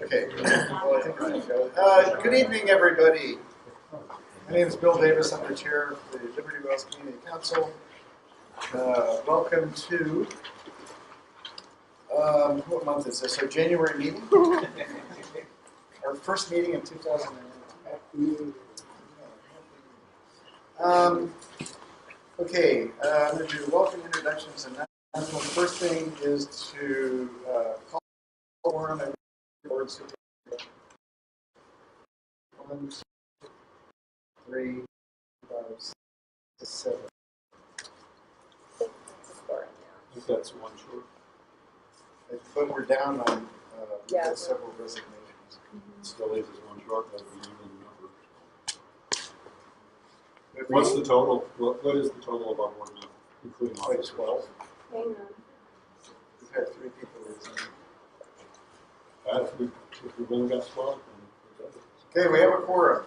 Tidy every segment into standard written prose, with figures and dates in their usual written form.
Okay. Well, I think we're gonna go. Good evening, everybody. My name is Bill Davis. I'm the chair of the Liberty Wells Community Council. Welcome to, what month is this? Our January meeting? Our first meeting in 2019. Okay, I'm going to do welcome introductions and announcements. The first thing is to call forum and boards. 1, 2, 3, 5, 6, 7. I think that's one short. But we're down on we've Yeah. got several resignations. It still leaves us one short, but we even number. If What's we- the total? What is the total of our board now, including Like officers? 12. Hang on. We've had 3 people resign. If we've only got 12, then we're good. Okay, we have a quorum.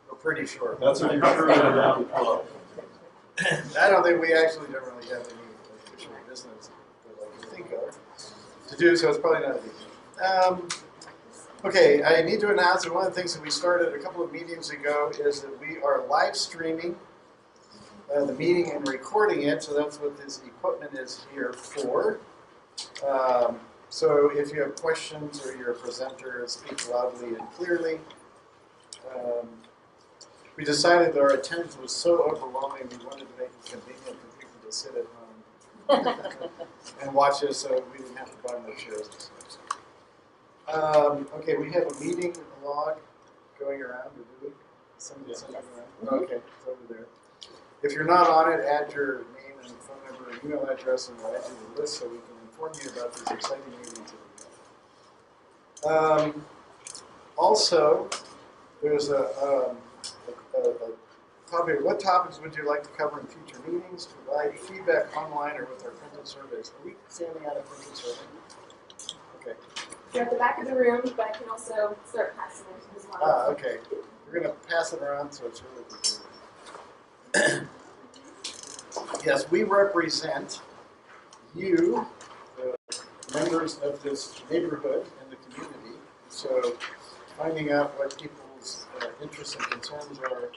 We're pretty short. That's if you're sure you're down to 12. I don't think we actually don't really have any official business that I can think of to do, so it's probably not a big deal. Okay, I need to announce that one of the things that we started a couple of meetings ago is that we are live streaming the meeting and recording it, so that's what this equipment is here for. So if you have questions or you're a presenter, speak loudly and clearly. We decided that our attendance was so overwhelming, we wanted to make it convenient for people to sit at home and watch us, so we didn't have to buy more chairs and stuff. Okay, we have a meeting log going around, or do we? Somebody sent it around? Okay, it's over there. If you're not on it, add your name and phone number and email address, and we'll add you to the list so we can inform you about these exciting meetings that we have. Also, there's a topic. What topics would you like to cover in future meetings? Provide feedback online or with our printed surveys. Are we sending out a printed survey? Okay. You're at the back of the room, but I can also start passing it as well. Okay. We're going to pass it around so it's really good. Yes, we represent you, the members of this neighborhood and the community. So finding out what people's interests and concerns are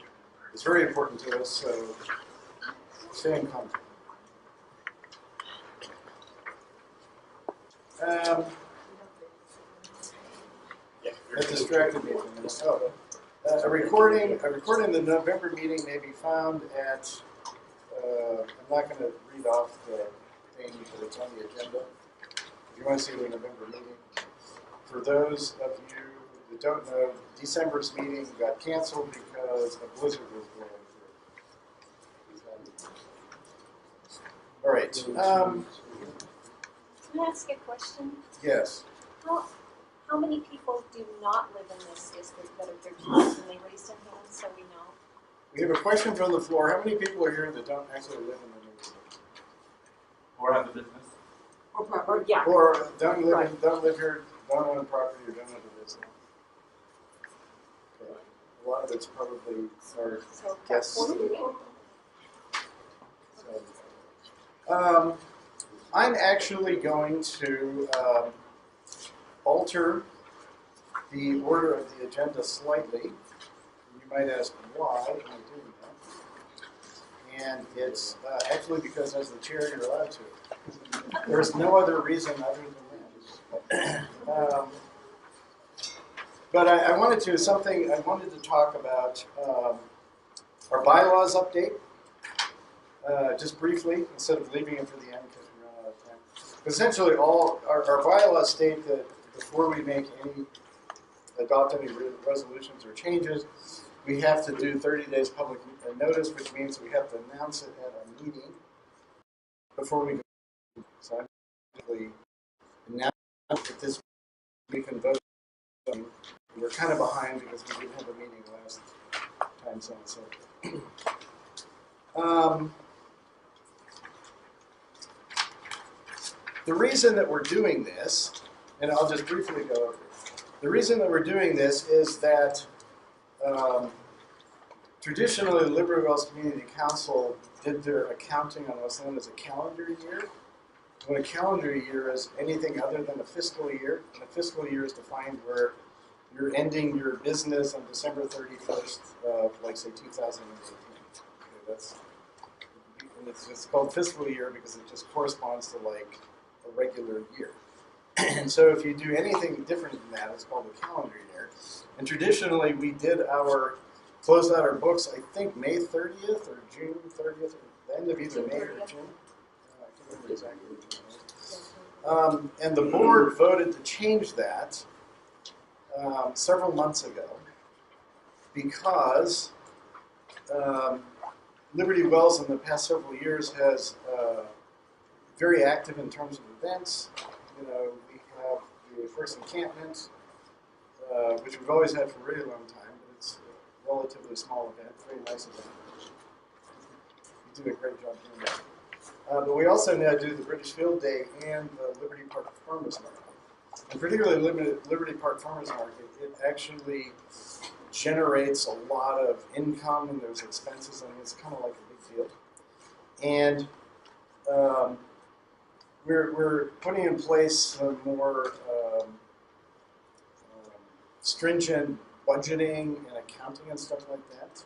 is very important to us, so stay in contact. That distracted me for a minute. Oh, a recording of the November meeting may be found at, I'm not going to read off the thing because it's on the agenda. If you want to see the November meeting. For those of you that don't know, December's meeting got canceled because a blizzard was blowing through. All right. Can I ask a question? Yes. How many people do not live in this district that are 13? Can they raise their hands so we know? We have a question from the floor. How many people are here that don't actually live in the neighborhood? Or have a business. Or don't live here, don't own property, or don't have a business? Okay. A lot of it's probably our So guests. 40 people. So, I'm actually going to alter the order of the agenda slightly. You might ask why am I doing that? And it's actually because as the chair you're allowed to. There's no other reason other than that. But I wanted to talk about our bylaws update. Just briefly, instead of leaving it for the end because we run out of time. Essentially, all our bylaws state that before we adopt any resolutions or changes, we have to do 30 days public notice, which means we have to announce it at a meeting before we go. So I'm basically announced that this we can vote. We're kind of behind because we didn't have a meeting last time, so. The reason that we're doing this, and I'll just briefly go over it. The reason that we're doing this is that traditionally, Liberty Wells Community Council did their accounting on what's known as a calendar year. what a calendar year is anything other than a fiscal year. And a fiscal year is defined where you're ending your business on December 31st of, like, say, 2018. Okay, and it's called fiscal year because it just corresponds to, like, a regular year. And so if you do anything different than that, it's called a calendar year. And traditionally, we closed out our books, I think, May 30th or June 30th, or the end of either June May or 30th. June. I can't remember exactly which one it was. And the board voted to change that several months ago because Liberty Wells in the past several years has very active in terms of events. You know, we have the first encampment, which we've always had for a really long time, but it's a relatively small event, very nice event. You do a great job doing that. But we also now do the British Field Day and the Liberty Park Farmers Market. And particularly Liberty Park Farmers Market, it actually generates a lot of income and there's expenses. I mean, it's kind of like a big deal. And we're putting in place some more stringent budgeting and accounting and stuff like that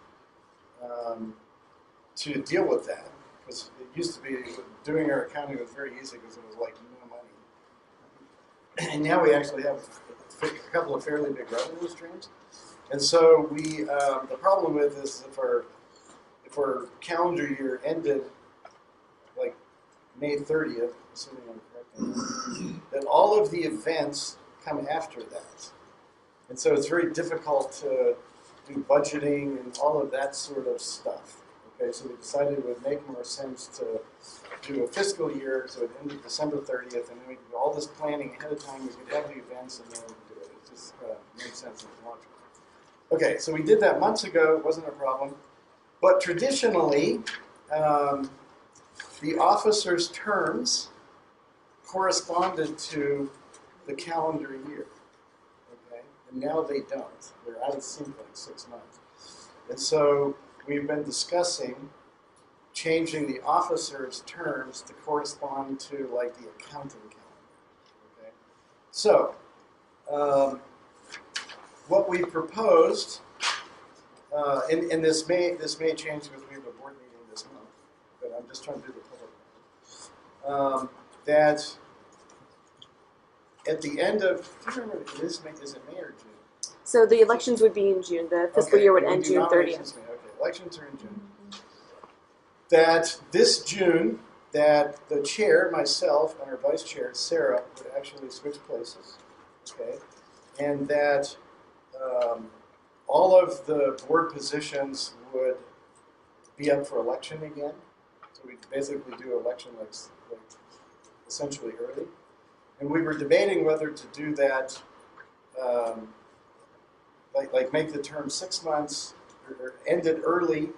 to deal with that. Because it used to be doing our accounting was very easy because it was like no money. And now we actually have a couple of fairly big revenue streams. And so the problem with this is if our calendar year ended like May 30th, assuming I'm correct, then all of the events come after that. And so it's very difficult to do budgeting and all of that sort of stuff. Okay, so we decided it would make more sense to do a fiscal year, so it ended December 30th, and then we could do all this planning ahead of time. We could have the events, and then we could do it. It just made sense and was logical. Okay, so we did that months ago. It wasn't a problem. But traditionally, the officers' terms corresponded to the calendar year. Okay, and now they don't. They're out of sync like 6 months. And so we've been discussing changing the officers' terms to correspond to like the accounting calendar. Okay, so what we proposed, and this may change because we have a board meeting this month, but I'm just trying to do the public one. That at the end of, I don't remember, is it May or June? So the elections would be in June. The fiscal year would we end do June nominations 30th. in May. Okay, elections are in June. That this June, that the chair, myself, and our vice chair, Sarah, would actually switch places. Okay, and that all of the board positions would be up for election again. So we basically do election like essentially early. And we were debating whether to do that, like make the term 6 months, or end it early,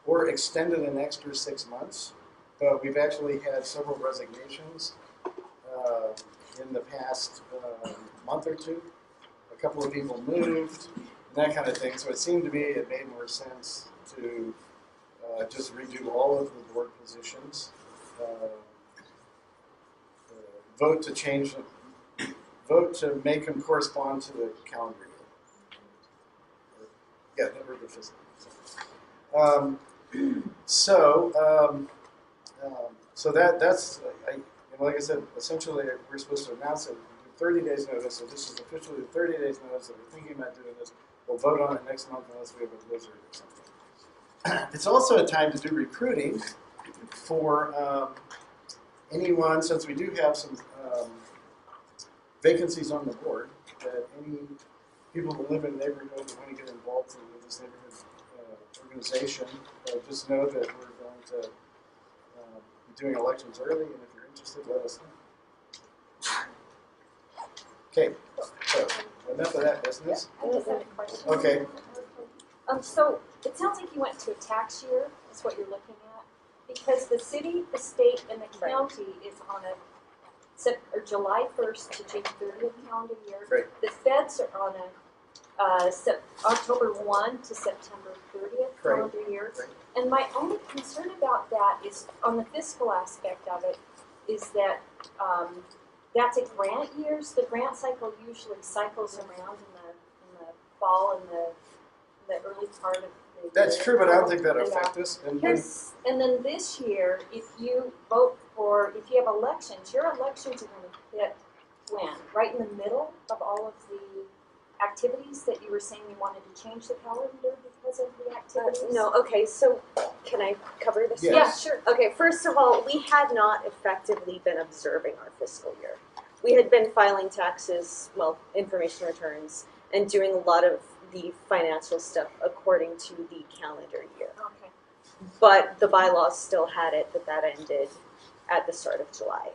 or extend it an extra 6 months. But we've actually had several resignations in the past month or two. A couple of people moved, and that kind of thing. So it seemed to me it made more sense to just redo all of the board positions, vote to change them, vote to make them correspond to the calendar year. Yeah, that were the fiscal. So that's like I said, essentially we're supposed to announce it. 30 days notice, so this is officially 30 days notice that we're thinking about doing this. We'll vote on it next month unless we have a blizzard or something. It's also a time to do recruiting for anyone, since we do have some vacancies on the board, that any people who live in the neighborhood who want to get involved with this neighborhood organization, just know that we're going to be doing elections early, and if you're interested, let us know. Okay, so enough of that business. I just have a question. Okay. So it sounds like you went to a tax year, is what you're looking at, because the city, the state, and the county is on a July 1st to June 30th calendar year. Right. The feds are on a October 1 to September 30th calendar year. Right. And my only concern about that is on the fiscal aspect of it. is that, that's a grant year, so the grant cycle usually cycles around in the fall and the early part of the year. That's true, but I don't think that'll affect us. And And then this year, if you vote for, if you have elections, your elections are gonna hit when? Right in the middle of all of the activities that you were saying you wanted to change the calendar because of the activities? No, okay, so can I cover this? Yes. Yeah, sure. Okay, first of all, we had not effectively been observing our fiscal year. We had been filing taxes, well, information returns, and doing a lot of the financial stuff according to the calendar year. Okay. But the bylaws still had it that ended at the start of July.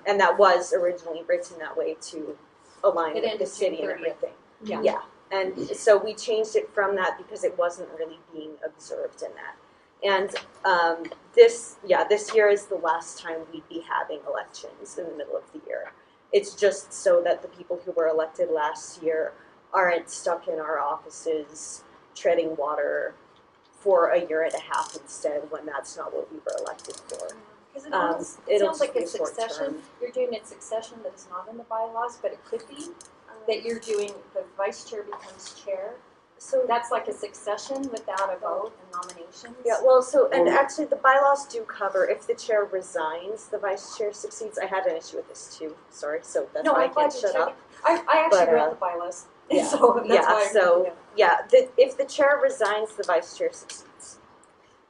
And that was originally written that way to align It with ended the city June and 30th. everything. Yeah. Yeah, and so we changed it from that because it wasn't really being observed in that. And this year is the last time we'd be having elections in the middle of the year. It's just so that the people who were elected last year aren't stuck in our offices treading water for a year and a half instead, when that's not what we were elected for. Because it almost it'll sounds like just a be short succession, term. you're doing a succession that is not in the bylaws, but it could be, that you're doing, the vice chair becomes chair. So That's like a succession without a vote and nominations. yeah, well, so, and Well- actually the bylaws do cover if the chair resigns, the vice chair succeeds. I had an issue with this too, sorry, so that's No, why I I'm glad can't you shut said up. it. I actually But, read the bylaws, yeah, so that's why. If the chair resigns, the vice chair succeeds.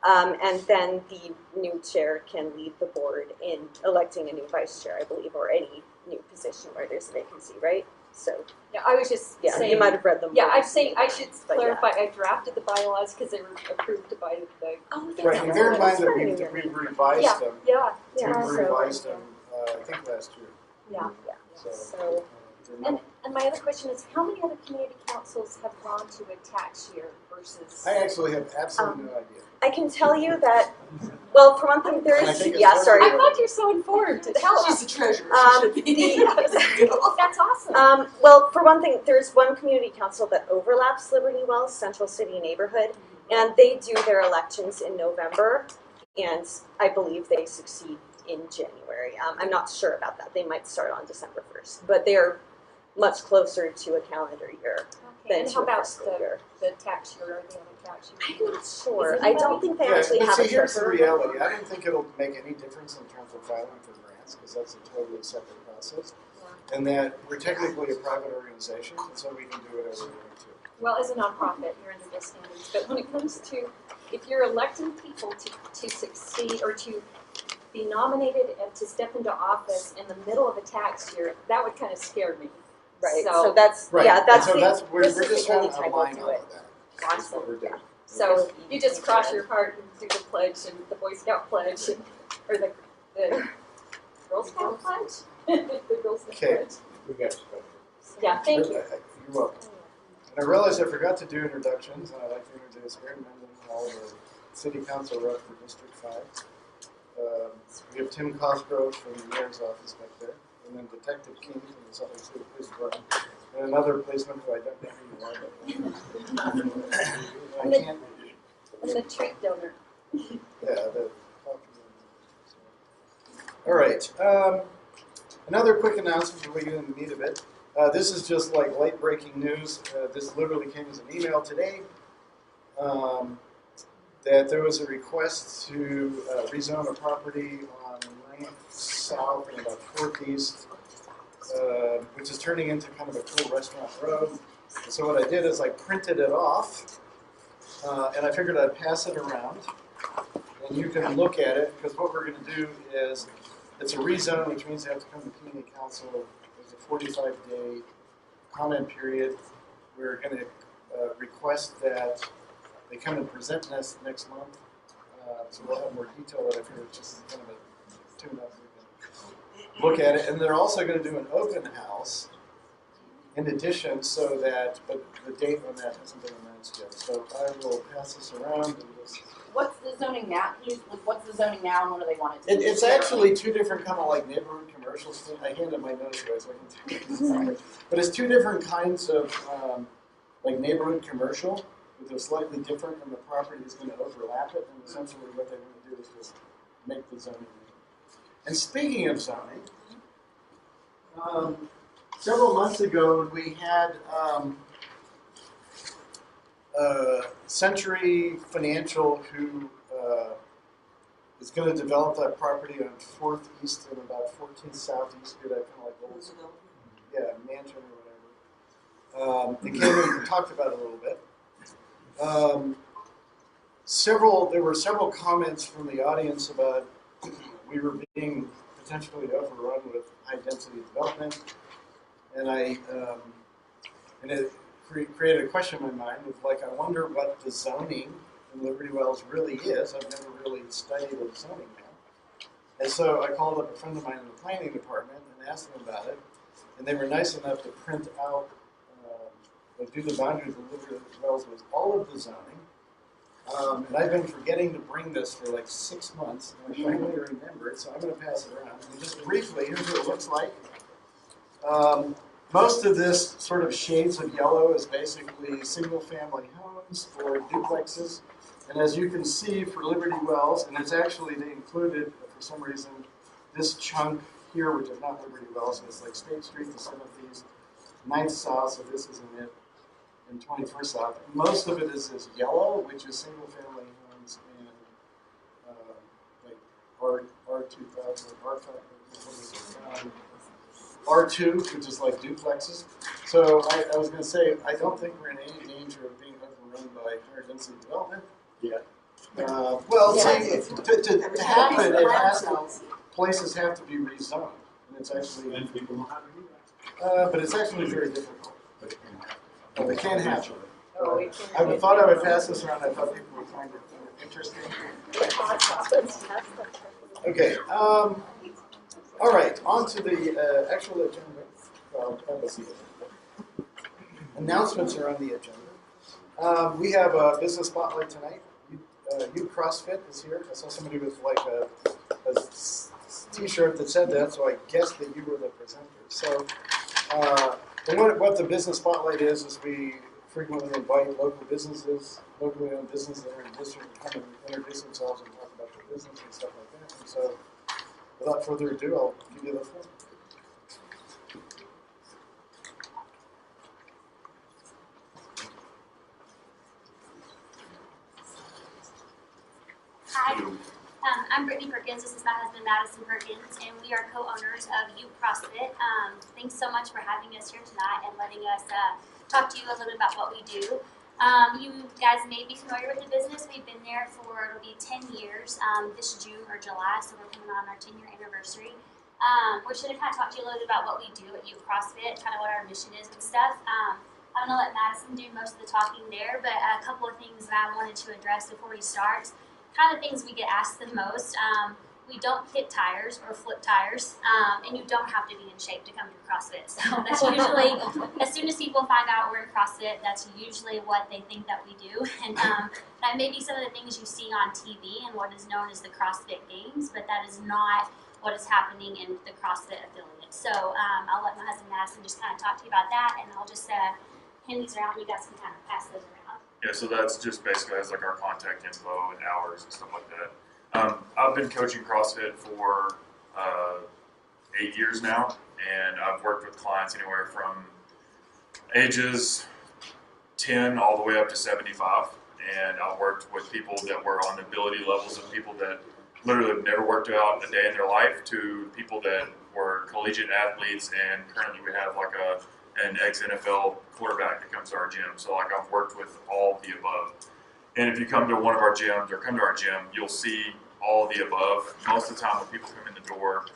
And then the new chair can lead the board in electing a new vice chair, I believe, or any new position where there's a vacancy, right? So, Yeah, I was just yeah, saying. you might have read them. Yeah, more I'm saying, I should but yeah. clarify, I drafted the bylaws because they were approved by the. Oh, right, and bear in mind that we Yeah. revised them. Yeah, We Yeah, so- revised them, I think last year. yeah. So, they're not- And my other question is, how many other community councils have gone to a tax year versus? I actually have absolutely no idea. I can tell you that, well, for one thing, there I is, think it's yeah, very sorry. I thought you're so informed. Help. She's the treasurer. Um, She should be. That's awesome. Well, for one thing, there's one community council that overlaps Liberty Wells, Central City Neighborhood, and they do their elections in November, and I believe they succeed in January. I'm not sure about that. They might start on December 1st, but they are much closer to a calendar year Okay, than and to how a about fiscal year. the tax year or the other tax year? I'm not sure. Is I anybody- don't think they Yeah, actually but have see, a here's the treasurer. reality. I don't think it'll make any difference in terms of filing for grants, because that's a totally separate process. And that we're technically a private organization, and so we can do whatever we want to. Well, as a nonprofit, you're under those standards, but when it comes to, if you're electing people to succeed or to be nominated and to step into office in the middle of a tax year, that would kind of scare me. Right, So- so that's, Right, yeah, and that's so the, we're this is just the only trying to time we'll align do all it. of that. That's what we're doing. So you just cross your heart and do the pledge and the Boy Scout pledge and, or the Girl Scout pledge? The Girl Scout Okay. pledge. We got special. Yeah, thank you. You're welcome. And I realized I forgot to do introductions, and I'd like to introduce Erin Mendenhall, the City Council rep for District 5. We have Tim Cosgrove from the Mayor's office back there, and then Detective King from the Salt Lake City Police Department, and another policeman who I don't know who you are, but I can't, And the treat donor. All right. Another quick announcement before we get into the meat of it. This is just like late breaking news. This literally came as an email today. That there was a request to rezone a property on 9th South and about 4th East, which is turning into kind of a cool restaurant road. And so what I did is I printed it off, and I figured I'd pass it around, and you can look at it, because what we're going to do is, it's a rezone, which means they have to come to community council. There's a 45-day comment period. We're going to request that they come and present us next month. So we'll have more detail, but I figured it's just kind of a tune-up. We can look at it. And they're also going to do an open house in addition, so that, but the date on that hasn't been announced yet. So I will pass this around and just... What's the zoning now? What's the zoning now, and what do they want it to be? It's actually two different kind of like neighborhood commercials. I handed my notes away so I can tell you. But it's two different kinds of like neighborhood commercial, but they're slightly different, and the property is going to overlap it. And essentially, what they want to do is just make the zoning. And speaking of zoning, several months ago we had Century Financial who is going to develop that property on 4th East and about 14th South. Used to be that kind of like old, mansion or whatever. They came and talked about it a little bit. There were several comments from the audience about we were being potentially overrun with high-density development, and it created a question in my mind of like, I wonder what the zoning in Liberty Wells really is. I've never really studied the zoning now. And so I called up a friend of mine in the planning department and asked them about it, and they were nice enough to print out, do the boundaries of Liberty Wells with all of the zoning. And I've been forgetting to bring this for like 6 months, and I finally remembered, so I'm going to pass it around. And just briefly, here's what it looks like. Most of this sort of shades of yellow is basically single-family homes or duplexes. And as you can see for Liberty Wells, and it's actually, they included, for some reason, this chunk here, which is not Liberty Wells, it's like State Street, the 7th East, 9th South, so this isn't it, and 21st South. Most of it is this yellow, which is single-family homes and like R2000, R2, which is like duplexes. So I was going to say, I don't think we're in any danger of being overrun by higher density development. Yeah. To happen, places have to be rezoned, and it's actually, And people know how to do that. but it's actually very difficult. But it can happen. But it can happen. Oh, it can I thought I would pass this around. I thought people would find it interesting. Okay. All right. On to the actual agenda. Well, let's see. Announcements are on the agenda. We have a business spotlight tonight. Ute Crossfit is here. I saw somebody with like a T-shirt that said that, so I guessed that you were the presenter. So, what the business spotlight is we frequently invite local businesses, locally owned businesses that are in the district to come and introduce themselves and talk about their business and stuff like that. And so, without further ado, I'll give you the floor. Hi, I'm Brittany Perkins. This is my husband, Madison Perkins, and we are co-owners of Ute Crossfit. Thanks so much for having us here tonight and letting us talk to you a little bit about what we do. You guys may be familiar with the business. We've been there for, it'll be 10 years this June or July, so we're coming on our 10-year anniversary. We're just going to kind of talk to you a little bit about what we do at Ute Crossfit, kind of what our mission is and stuff. I'm going to let Madison do most of the talking there, but a couple of things that I wanted to address before we start. Kind of things we get asked the most. We don't hit tires or flip tires, and you don't have to be in shape to come to CrossFit. So that's usually, as soon as people find out we're in CrossFit, that's usually what they think that we do. And that may be some of the things you see on TV and what is known as the CrossFit Games, but that is not what is happening in the CrossFit affiliate. So I'll let my husband Madison just kind of talk to you about that, and I'll just hand these around. You guys can kind of pass those around. Yeah, so that's just basically has like our contact info and hours and stuff like that. I've been coaching CrossFit for 8 years now, and I've worked with clients anywhere from ages 10 all the way up to 75. And I've worked with people that were on the ability levels of people that literally have never worked out a day in their life to people that were collegiate athletes, and currently we have like an ex-NFL quarterback that comes to our gym. So like I've worked with all of the above. And if you come to one of our gyms or come to our gym, you'll see all of the above. Most of the time when people come in the door,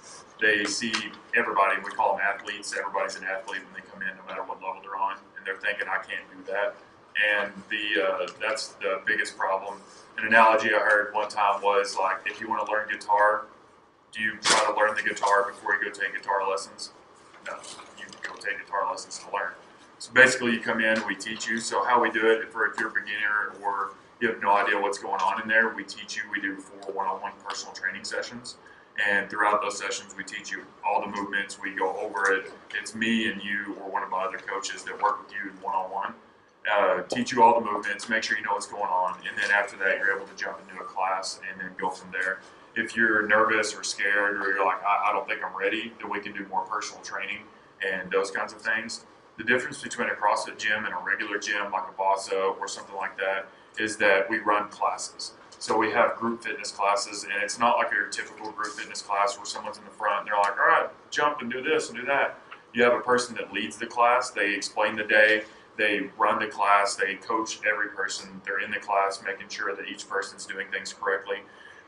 they see everybody. We call them athletes. Everybody's an athlete when they come in, no matter what level they're on. And they're thinking, I can't do that. And that's the biggest problem. An analogy I heard one time was like, if you want to learn guitar, do you try to learn the guitar before you go take guitar lessons? No, you go take guitar lessons to learn. So basically you come in, we teach you. So how we do it, if you're a beginner or you have no idea what's going on in there, we teach you. We do 4 one-on-one personal training sessions. And throughout those sessions, we teach you all the movements. We go over it. It's me and you or one of my other coaches that work with you one-on-one. Teach you all the movements, make sure you know what's going on. And then after that, you're able to jump into a class and then go from there. if you're nervous or scared or you're like, I don't think I'm ready, then we can do more personal training and those kinds of things. The difference between a CrossFit gym and a regular gym like a Bossa or something like that is that we run classes. So we have group fitness classes, and it's not like your typical group fitness class where someone's in the front and they're like, all right, jump and do this and do that. You have a person that leads the class. They explain the day. They run the class. They coach every person. They're in the class making sure that each person's doing things correctly,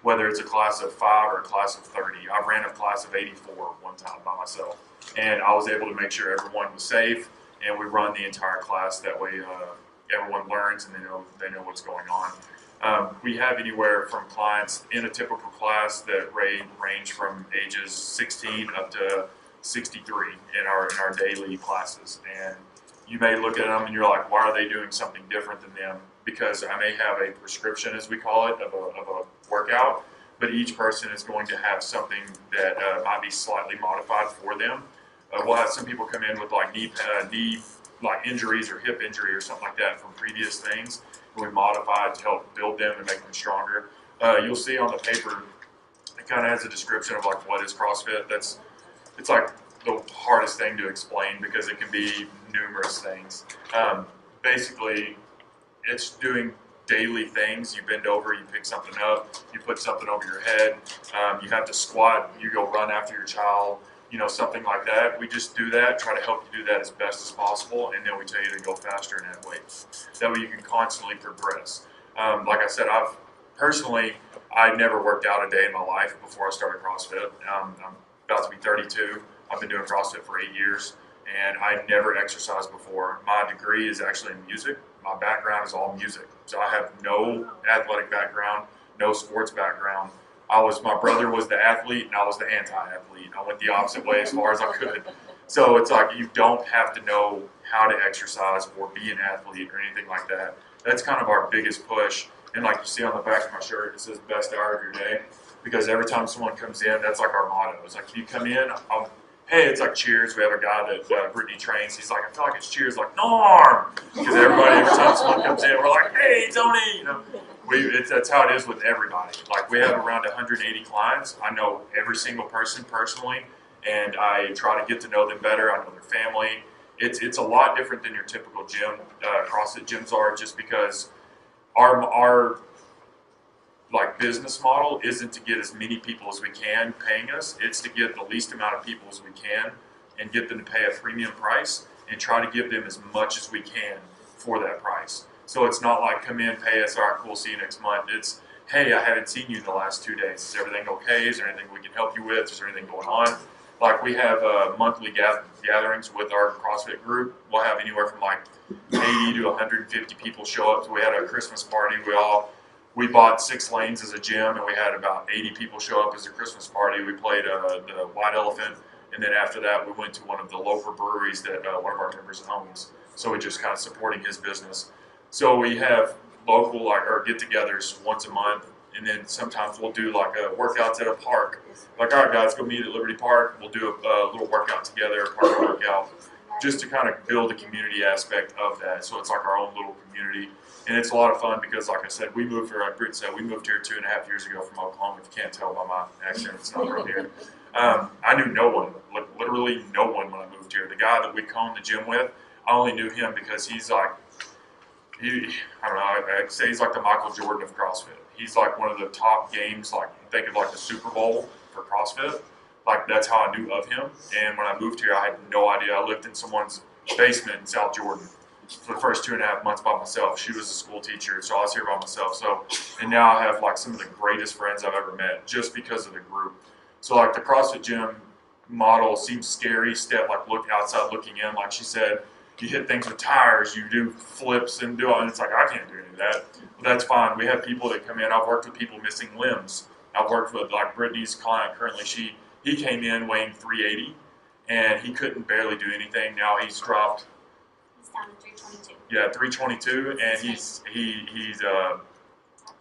whether it's a class of 5 or a class of 30. I ran a class of 84 one time by myself, and I was able to make sure everyone was safe, and we run the entire class. That way everyone learns and they know what's going on. We have anywhere from clients in a typical class that range from ages 16 up to 63 in our daily classes. And you may look at them and you're like, why are they doing something different than them? Because I may have a prescription, as we call it, of a workout, but each person is going to have something that might be slightly modified for them. We'll have some people come in with like knee like injuries or hip injury or something like that from previous things. We modify it to help build them and make them stronger. You'll see on the paper, it kind of has a description of like what is CrossFit. It's like the hardest thing to explain because it can be numerous things. Basically, it's doing daily things. You bend over, you pick something up, you put something over your head, you have to squat, you go run after your child, something like that. We just do that, try to help you do that as best as possible, and then we tell you to go faster and add weight. That way you can constantly progress. Like I said, I never worked out a day in my life before I started CrossFit. I'm about to be 32. I've been doing CrossFit for 8 years, and I never exercised before. My degree is actually in music. My background is all music. So I have no athletic background, no sports background. My brother was the athlete and I was the anti-athlete. I went the opposite way as far as I could. So it's like you don't have to know how to exercise or be an athlete or anything like that. That's kind of our biggest push. And like you see on the back of my shirt, it says best hour of your day. Because every time someone comes in, that's like our motto. It's like, you come in, hey, it's like cheers. We have a guy that Brittany trains. He's like, I feel like it's cheers, like Norm. Because every time someone comes in, we're like, hey, Tony. That's how it is with everybody. Like we have around 180 clients. I know every single person personally, and I try to get to know them better. I know their family. It's a lot different than your typical gym. CrossFit gyms are, just because our like business model isn't to get as many people as we can paying us. It's to get the least amount of people as we can and get them to pay a premium price and try to give them as much as we can for that price. So it's not like come in, pay us, all right, cool, see you next month. It's, hey, I haven't seen you in the last 2 days. Is everything okay? Is there anything we can help you with? Is there anything going on? Like we have monthly gatherings with our CrossFit group. We'll have anywhere from like 80 to 150 people show up. So we had a Christmas party. We bought 6 lanes as a gym, and we had about 80 people show up as a Christmas party. We played the White Elephant, and then after that, we went to one of the local breweries that one of our members owns. So we just kind of supporting his business. So we have local or get-togethers once a month, and then sometimes we'll do like workouts at a park. Like, all right, guys, go meet at Liberty Park. We'll do a little workout together, a park workout, just to kind of build the community aspect of that. So it's like our own little community. And it's a lot of fun because, like I said, we moved here, like Britt said, we moved here 2.5 years ago from Oklahoma. If you can't tell by my accent, it's not right here. I knew no one, literally no one when I moved here. The guy that we co-owned the gym with, I only knew him because he's like, I don't know, I'd say he's like the Michael Jordan of CrossFit. He's like one of the top games, like think of like the Super Bowl for CrossFit. Like that's how I knew of him. And when I moved here, I had no idea. I lived in someone's basement in South Jordan for the first 2.5 months by myself. She was a school teacher, so I was here by myself. So, and now I have like some of the greatest friends I've ever met just because of the group. So like the CrossFit gym model seems scary, look outside looking in. Like she said, you hit things with tires, you do flips and do all, and it's like, I can't do any of that. But that's fine. We have people that come in. I've worked with people missing limbs. I've worked with like Brittany's client currently. He came in weighing 380 and he couldn't barely do anything. Now he's dropped. He's down to 322. Yeah, 322, and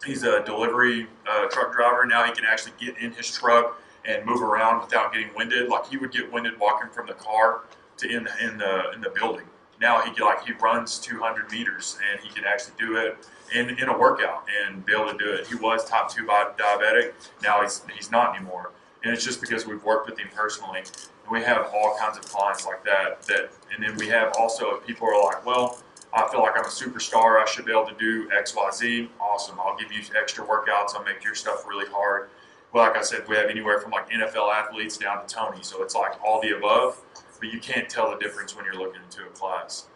he's a delivery truck driver. Now he can actually get in his truck and move around without getting winded. Like he would get winded walking from the car to in the building. now he runs 200 meters and he can actually do it in a workout and be able to do it. He was top 2 diabetic. Now he's not anymore. And it's just because we've worked with him personally. And we have all kinds of clients like that. And then we have also, if people are like, well, I feel like I'm a superstar, I should be able to do X, Y, Z. Awesome. I'll give you extra workouts. I'll make your stuff really hard. Well, like I said, we have anywhere from like NFL athletes down to Tony. So it's like all the above, but you can't tell the difference when you're looking into a class.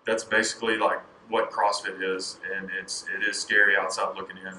That's basically like what CrossFit is, and it is scary outside looking in.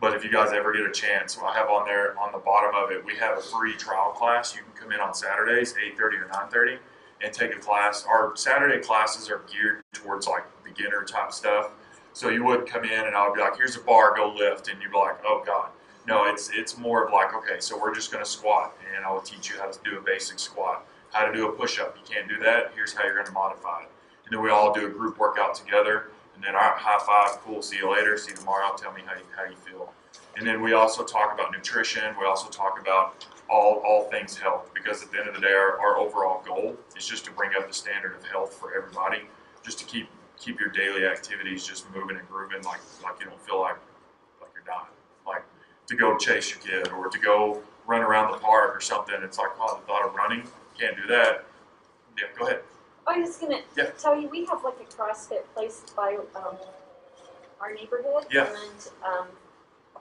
But if you guys ever get a chance, I have on there on the bottom of it, we have a free trial class. You can come in on Saturdays, 8:30 or 9:30, and take a class. Our Saturday classes are geared towards like beginner type stuff. So you wouldn't come in and I would be like, here's a bar, go lift, and you'd be like, oh God. No, it's more of like, okay, so we're just going to squat, and I will teach you how to do a basic squat, how to do a push-up. You can't do that. Here's how you're going to modify it. And then we all do a group workout together, and then our high five, cool, see you later, see you tomorrow, tell me how you feel. And then we also talk about nutrition. We also talk about all things health, because at the end of the day, our overall goal is just to bring up the standard of health for everybody, just to keep your daily activities just moving and grooving, like you don't feel like you're dying. Like to go chase your kid or to go run around the park or something. It's like, oh, the thought of running, can't do that. Yeah, go ahead. I was just gonna tell you, we have like a CrossFit place by our neighborhood, Yeah. and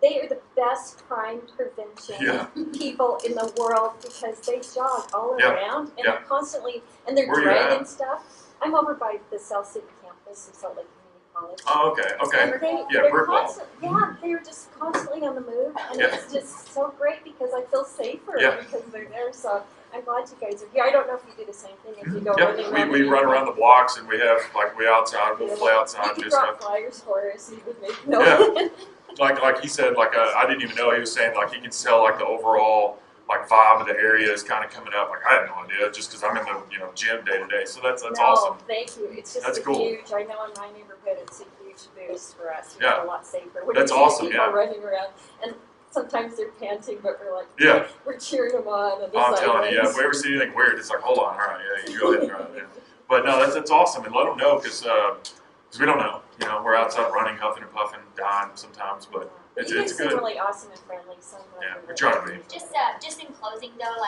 they are the best crime prevention people in the world, because they jog all around and they're constantly, and they're Where you dragging at? stuff. I'm over by the South City campus of Salt Lake Community College. Oh, okay. And Yeah, brick wall. they're just constantly on the move, and it's just so great because I feel safer because they're there. So I'm glad you guys are here. I don't know if you do the same thing, if you go running around. We run around the blocks, and we have we outside. We'll play outside. You Do could drop stuff. flyers for us. You would make no. Like he said, I didn't even know, he was saying like he can tell like the overall like vibe of the area is kind of coming up. Like I had no idea, just because I'm in the gym day to day. So that's awesome. Thank you. It's just That's cool. huge. I know in my neighborhood it's a huge boost for us. We Yeah. feel a lot safer. When That's you see awesome, People yeah. running around, and sometimes they're panting, but we're like, we're cheering them on. And I'm telling you, if we ever see anything weird, it's like, hold on, all right, yeah, you go ahead and run. Yeah. But no, that's awesome, and let them know, because we don't know. We're outside running, huffing and puffing, dying sometimes, but you guys it's seem good. really awesome and friendly. So We try to be. Just in closing though,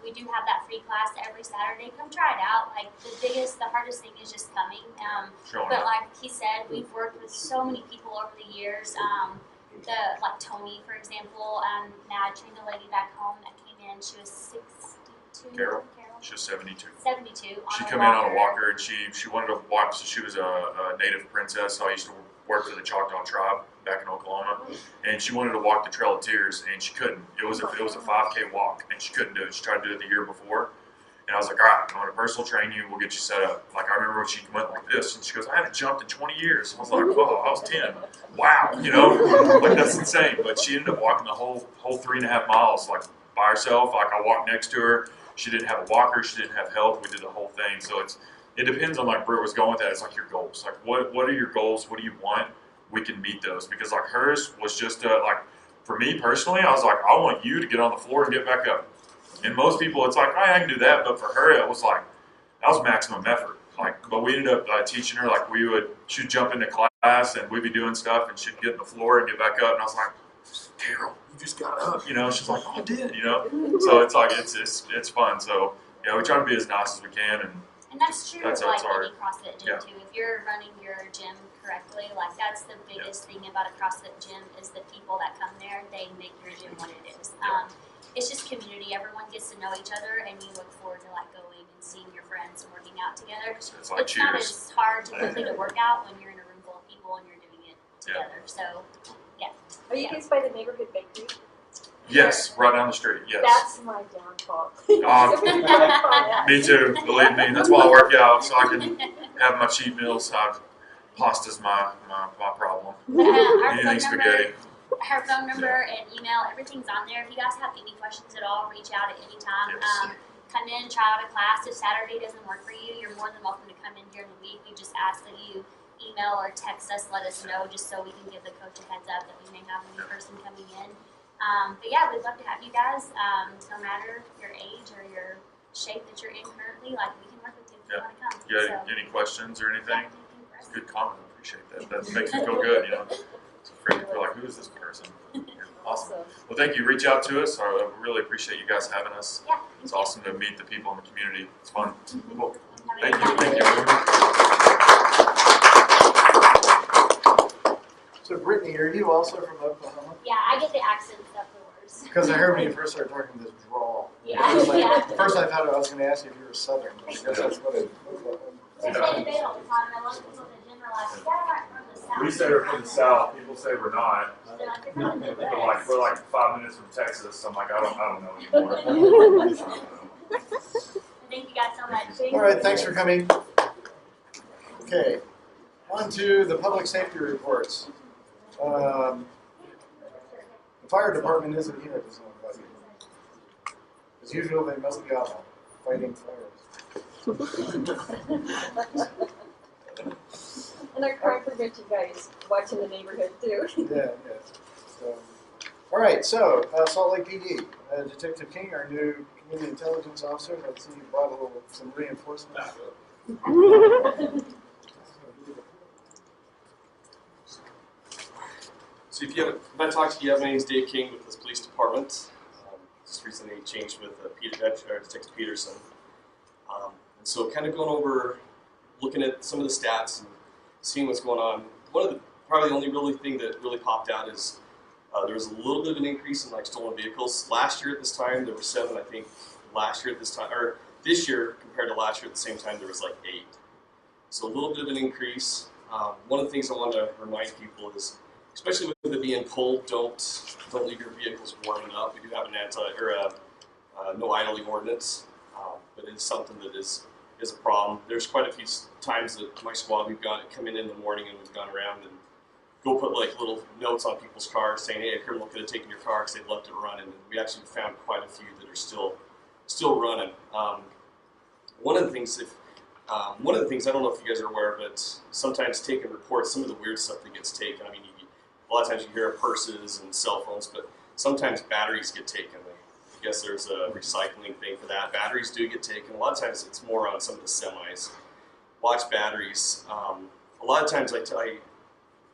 we do have that free class every Saturday. Come try it out. Like the hardest thing is just coming. Showing But up. like he said, we've worked with so many people over the years. Like Tony, for example. Now I trained a lady back home that came in. She was 62. Carol? She was 72. 72. She came in on a walker, and she wanted to walk. So she was a native princess. So I used to work for the Choctaw tribe back in Oklahoma, and she wanted to walk the Trail of Tears, and she couldn't. It was a 5K walk, and she couldn't do it. She tried to do it the year before, and I was like, all right, I'm going to personal train you. We'll get you set up. Like I remember when she went like this, and she goes, I haven't jumped in 20 years. I was like, whoa, I was 10. Wow, like that's insane. But she ended up walking the whole 3.5 miles like by herself. Like I walked next to her. She didn't have a walker. She didn't have help. We did the whole thing. So it depends on like where it was going with that. It's like your goals. Like what are your goals? What do you want? We can meet those, because like hers was just like for me personally, I was like, I want you to get on the floor and get back up. And most people, it's like, I can do that, but for her, it was like that was maximum effort. Like, but we ended up teaching her like she'd jump into class and we'd be doing stuff, and she'd get on the floor and get back up, and I was like, Carol, you just got up, She's like, oh, I did, So it's like it's fun. So we try to be as nice as we can, and that's true that's of like our any CrossFit gym too. If you're running your gym correctly, like that's the biggest thing about a CrossFit gym is the people that come there. They make your gym what it is. It's just community. Everyone gets to know each other, and you look forward to like going and seeing your friends and working out together. it's like It's cheers. not as hard to complete a workout when you're in a room full of people and you're doing it together. So Are you guys by the neighborhood bakery? Yes, right down the street. Yes. That's my downfall. Me too. Believe me, that's why I work out, so I can have my cheat meals. Pasta's my problem. Anything spaghetti. Her phone number and email, everything's on there. If you guys have any questions at all, reach out at any time. Yes. Come in, try out a class. If Saturday doesn't work for you, you're more than welcome to come in during the week. We just ask that you email or text us, let us know, just so we can give the coach a heads up that we may have a new person coming in. But yeah, we'd love to have you guys. No matter your age or your shape that you're in currently, like we can work with you. Yeah. want to come. You So, got any questions or anything? yeah, anything for us? Good comment. I appreciate that. That makes me feel good. It's afraid to feel like, who is this person? Awesome. Well, thank you. Reach out to us. I really appreciate you guys having us. Yeah. It's awesome to meet the people in the community. It's fun. Cool. Have a Thank good you. night. Thank you. So Brittany, are you also from Oklahoma? Yeah, I get the accent stuff the worst. Because I heard when you first started talking this drawl. Yeah, First I- yeah. First I thought I was going to ask you if you were Southern. I guess that's what it They say debate all the time, and a lot of people that generalize, yeah, I'm not from the South. We say we're from the South. People say we're not. They're like, you're from the We're Midwest. we're like 5 minutes from Texas. I'm like, I don't know anymore. Thank you guys so much. All right, thanks for coming. Okay, on to the public safety reports. The fire department isn't here this morning. As usual, they must be out fighting fires. And our crime prevention guys watching the neighborhood too. Yeah. So, all right, so Salt Lake PD, Detective King, our new community intelligence officer. Let's see, you brought some reinforcement. So if I talked to you, my name is Dave King with this police department. Just recently changed with Detective Peterson. And so kind of going over, looking at some of the stats and seeing what's going on. Probably the only really thing that really popped out is there was a little bit of an increase in like stolen vehicles. Last year at this time there were 7, I think. Last year at this time, or this year compared to last year at the same time, there was like 8. So a little bit of an increase. One of the things I want to remind people is, especially with it being cold, don't leave your vehicles warming up. We do have an no idling ordinance, but it's something that is a problem. There's quite a few times that my squad we've got come in the morning and we've gone around and go put like little notes on people's cars saying, hey, a criminal could have taken your car because they've left it running. And we actually found quite a few that are still running. One of the things I don't know if you guys are aware, but sometimes taking reports, some of the weird stuff that gets taken. I mean, a lot of times you hear of purses and cell phones, but sometimes batteries get taken. I guess there's a recycling thing for that. Batteries do get taken. A lot of times it's more on some of the semis. Watch batteries. A lot of times I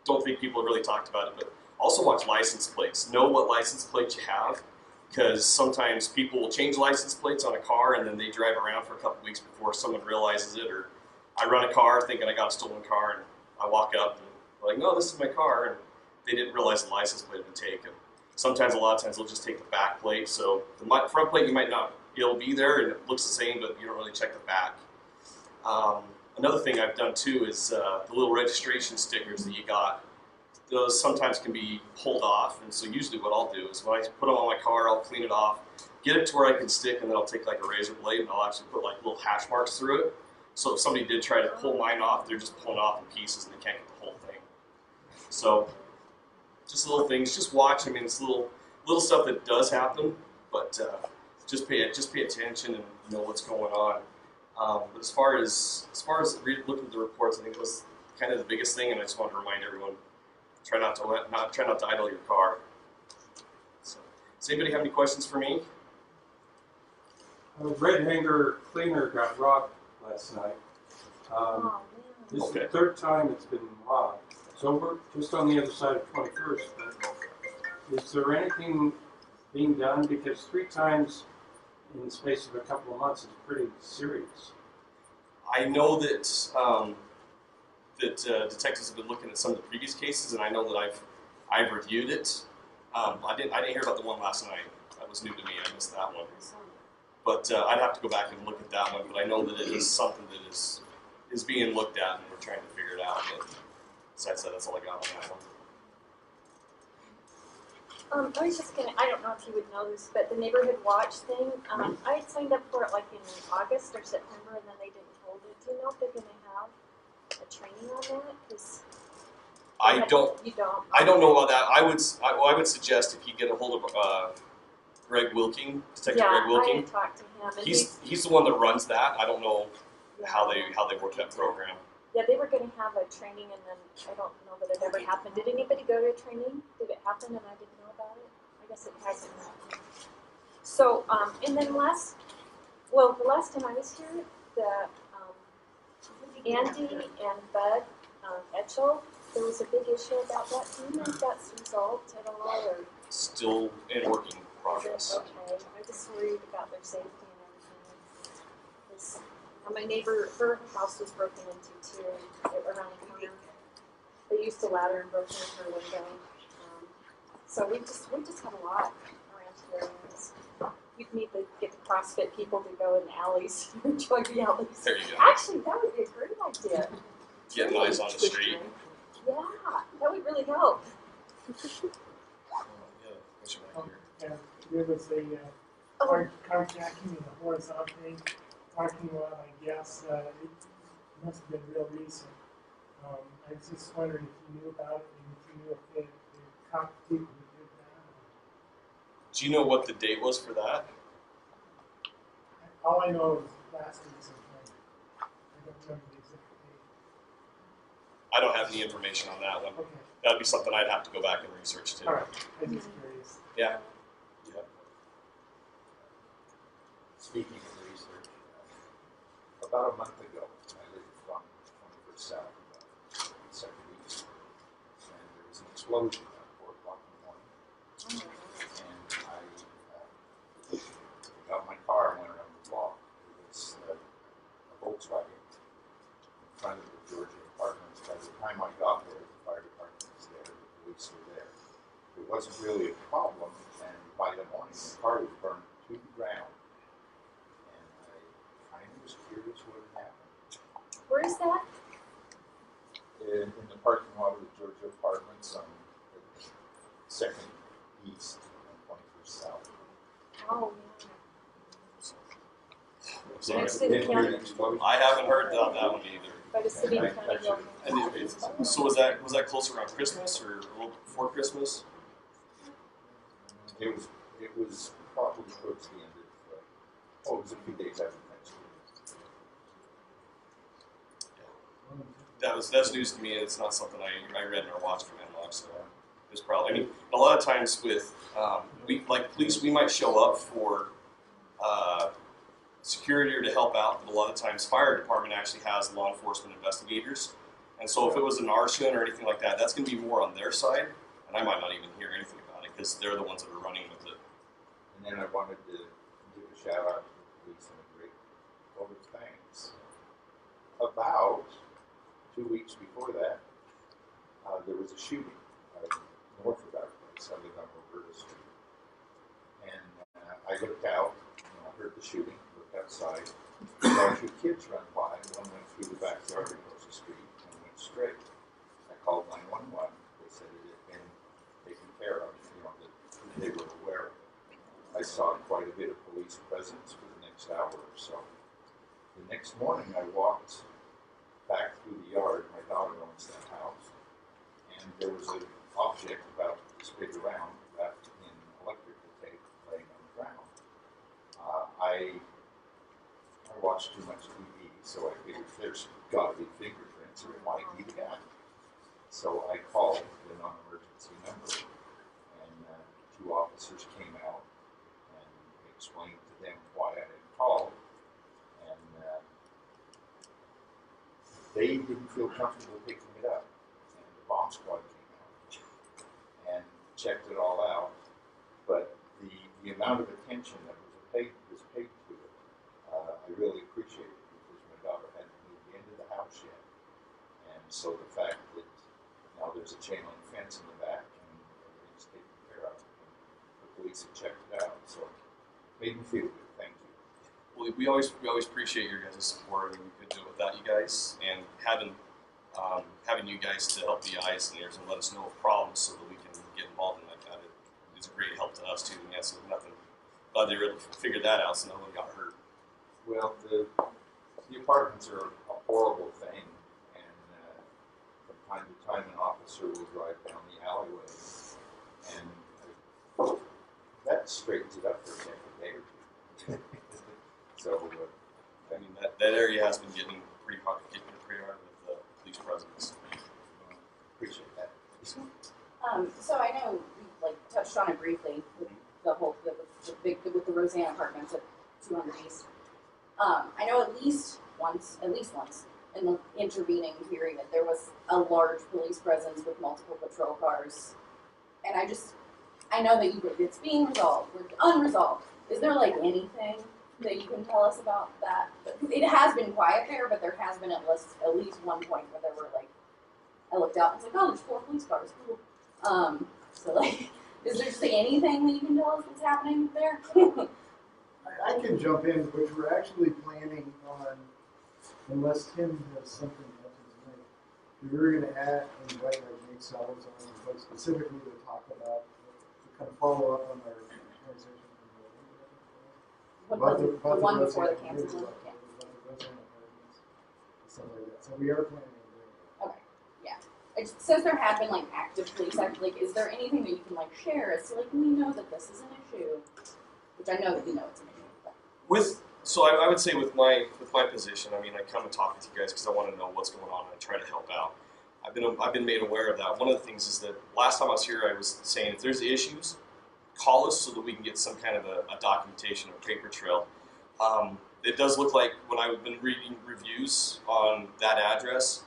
don't think people have really talked about it, but also watch license plates. Know what license plate you have, because sometimes people will change license plates on a car and then they drive around for a couple weeks before someone realizes it. Or I run a car thinking I got a stolen car and I walk up and I'm like, no, this is my car, and they didn't realize the license plate had been taken. Sometimes, a lot of times, they'll just take the back plate. So the front plate, you might not, it'll be there and it looks the same, but you don't really check the back. Another thing I've done too is the little registration stickers that you got. Those sometimes can be pulled off, and so usually what I'll do is when I put them on my car, I'll clean it off, get it to where I can stick, and then I'll take like a razor blade and I'll actually put like little hash marks through it. So if somebody did try to pull mine off, they're just pulling off in pieces and they can't get the whole thing. So just little things, just watch. I mean, it's little stuff that does happen, but just pay attention and know what's going on. But as far as looking at the reports, I think was kind of the biggest thing, and I just want to remind everyone: try not to idle your car. So, does anybody have any questions for me? A red hanger cleaner got robbed last night. This is the third time it's been robbed. It's over just on the other side of 21st. But is there anything being done? Because 3 times in the space of a couple of months is pretty serious. I know that detectives have been looking at some of the previous cases, and I know that I've reviewed it. I didn't hear about the one last night. That was new to me. I missed that one. But I'd have to go back and look at that one. But I know that it is something that is being looked at, and we're trying to figure it out. But besides that, that's all I got on that one. I was just I don't know if you would know this, but the neighborhood watch thing, I had signed up for it like in August or September, and then they didn't hold it. Do you know if they're going to have a training on that? Because you don't. I don't know about that. I would suggest if you get a hold of Greg Wilking, Detective Greg Wilking. I had talked to him. And he's the one that runs that. I don't know how they work that program. Yeah, they were going to have a training, and then I don't know that it ever happened. Did anybody go to a training? Did it happen and I didn't know about it? I guess it hasn't happened. So, and then the last time I was here, the Andy and Bud Etchell, there was a big issue about that. Do you know if that's resolved at all, or Still in working is it progress. okay? I just worried about their safety and everything. 'Cause, my neighbor, her house was broken into too, around the corner. They used a ladder and broke into her window. So we just have a lot around here. You need to get the CrossFit people to go in the alleys, enjoy the alleys. There you go. Actually, that would be a great idea. Getting eyes on the street. Yeah, that would really help. And there was a carjacking in the horizontal parking lot, I guess. It must have been real recent. I was just wondering if you knew about it and if you knew if they caught the people who did that. Do you know what the date was for that? All I know is last week sometime. I don't remember the exact date. I don't have any information on that one. Okay, That'd be something I'd have to go back and research too. all right. I'm just curious. Yeah. Speaking of research, about a month ago, I lived from 21st South, second east, and there was an explosion at 4 o'clock in the morning. And I got my car and went around the block. It was a Volkswagen in front of the Georgia apartments. By the time I got there, the fire department was there, the police were there. It wasn't really a problem, and by the morning, the car was burned to the ground. I was curious what had happened. Where is that? In the parking lot of the Georgia apartments on the 2nd East and 21st South. Oh, Sorry. Next to the county, I haven't heard about that one either. by the city and county building. So was that close around Christmas or a little before Christmas? It was probably towards the end of, it was a few days after Thanksgiving. That's news to me. It's not something I read in our watch command log, so it's probably. I mean, a lot of times with we like police, we might show up for security or to help out, but a lot of times fire department actually has law enforcement investigators, and so if it was an arson or anything like that, that's going to be more on their side, and I might not even hear anything about it because they're the ones that are running with it. And then I wanted to give a shout out to the police and a great vote of thanks. About 2 weeks before that, there was a shooting north of our place. I live on Roberta Street. And I looked out, heard the shooting, looked outside. Saw 2 kids run by. One went through the backyard across the street and went straight. I called 911. They said it had been taken care of, that they were aware of it. I saw quite a bit of police presence for the next hour or so. The next morning, I walked back through the yard. My daughter owns that house, and there was an object about this big around wrapped in electrical tape laying on the ground. I watched too much TV, so I figured there's got to be fingerprints, or it might be the guy. So I called the non-emergency number, and 2 officers came out and explained to them why I had called. They didn't feel comfortable picking it up, and the bomb squad came out and checked it all out. But the amount of attention that was paid to it, I really appreciated because my daughter hadn't moved into the house yet, and so the fact that now there's a chain link fence in the back and everything's taken care of, and the police had checked it out, so it made me feel good. Thank you. Well, we always appreciate your guys' support. I mean, we couldn't do it without you guys, and having you guys to help the eyes and ears and let us know of problems so that we can get involved in like that. It's a great help to us too. And yes, nothing. Glad they really figured that out, so no one got hurt. Well, the apartments are a horrible thing, and from time to time an officer will drive down the alleyway, and that straightens it up for a day or two. So, I mean, that area has been getting pretty hard with the police presence. Appreciate that. So I know we touched on it briefly with the whole with the Roseanne apartments at 200 East. I know at least once in the intervening period, there was a large police presence with multiple patrol cars. And I know that it's being resolved, we're unresolved. Is there like anything that you can tell us about that? It has been quiet there, but there has been at least one point where there were like, I looked out and was like, oh, there's 4 police cars, cool. So like, is there just anything that you can tell us that's happening there? I can jump in, which we're actually planning on, unless Tim has something else tonight, we were going to invite like Nate Sellers on, but specifically to talk about, to kind of follow up on our conversation. The one before the resident cancel one? apartments, stuff like that. So we are planning on doing that. Okay, yeah. Since there have been like active police act, like, is there anything that you can like share as to like, we know that this is an issue, which I know that you know it's an issue. So I would say with my position, I mean, I come and talk with you guys because I want to know what's going on and I try to help out. I've been made aware of that. One of the things is that last time I was here, I was saying if there's issues, call us so that we can get some kind of a documentation or paper trail. It does look like when I've been reading reviews on that address,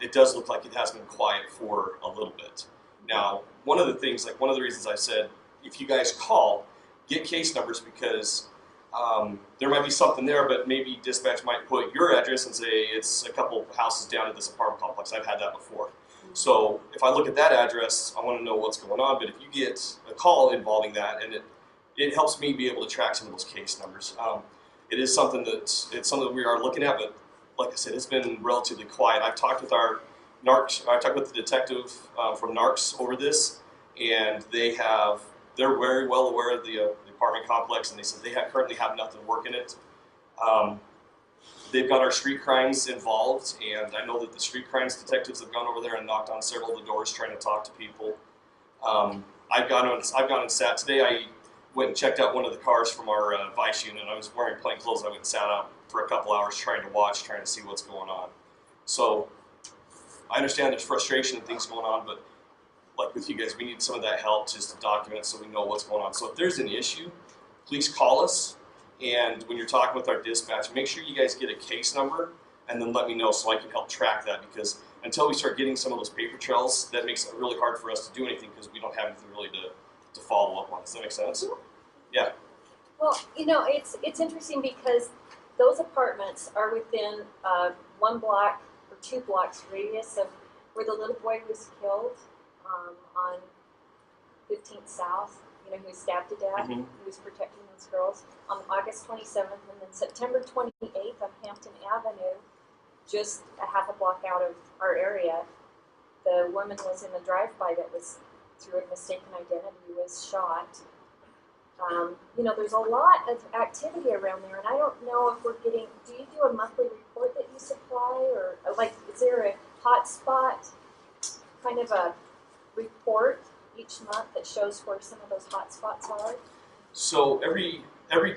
it does look like it has been quiet for a little bit. Now, one of the reasons I said, if you guys call, get case numbers because there might be something there, but maybe dispatch might put your address and say it's a couple houses down at this apartment complex. I've had that before. So if I look at that address, I want to know what's going on. But if you get a call involving that, and it helps me be able to track some of those case numbers. It is something that we are looking at, but like I said, it's been relatively quiet. I've talked with our NARCS. I talked with the detective from NARCS over this, and they're very well aware of the apartment complex, and they said they currently have nothing working it. They've got our street crimes involved, and I know that the street crimes detectives have gone over there and knocked on several of the doors trying to talk to people. I've gone and sat today. I went and checked out one of the cars from our vice unit. I was wearing plain clothes. I went and sat out for a couple hours trying to see what's going on. So I understand there's frustration and things going on, but like with you guys, we need some of that help just to document so we know what's going on. So if there's an issue, please call us. And when you're talking with our dispatch, make sure you guys get a case number and then let me know so I can help track that, because until we start getting some of those paper trails, that makes it really hard for us to do anything because we don't have anything really to follow up on. Does that make sense? Yeah. Well, it's interesting because those apartments are within 1 block or 2 blocks radius of where the little boy was killed on 15th South. Who was stabbed to death. Mm-hmm. He was protecting those girls on August 27th, and then September 28th on Hampton Avenue, just a half a block out of our area. The woman was in a drive-by that was through a mistaken identity, was shot. There's a lot of activity around there, and I don't know if we're getting. Do you do a monthly report that you supply, or like is there a hot spot kind of a report each month that shows where some of those hot spots are? So every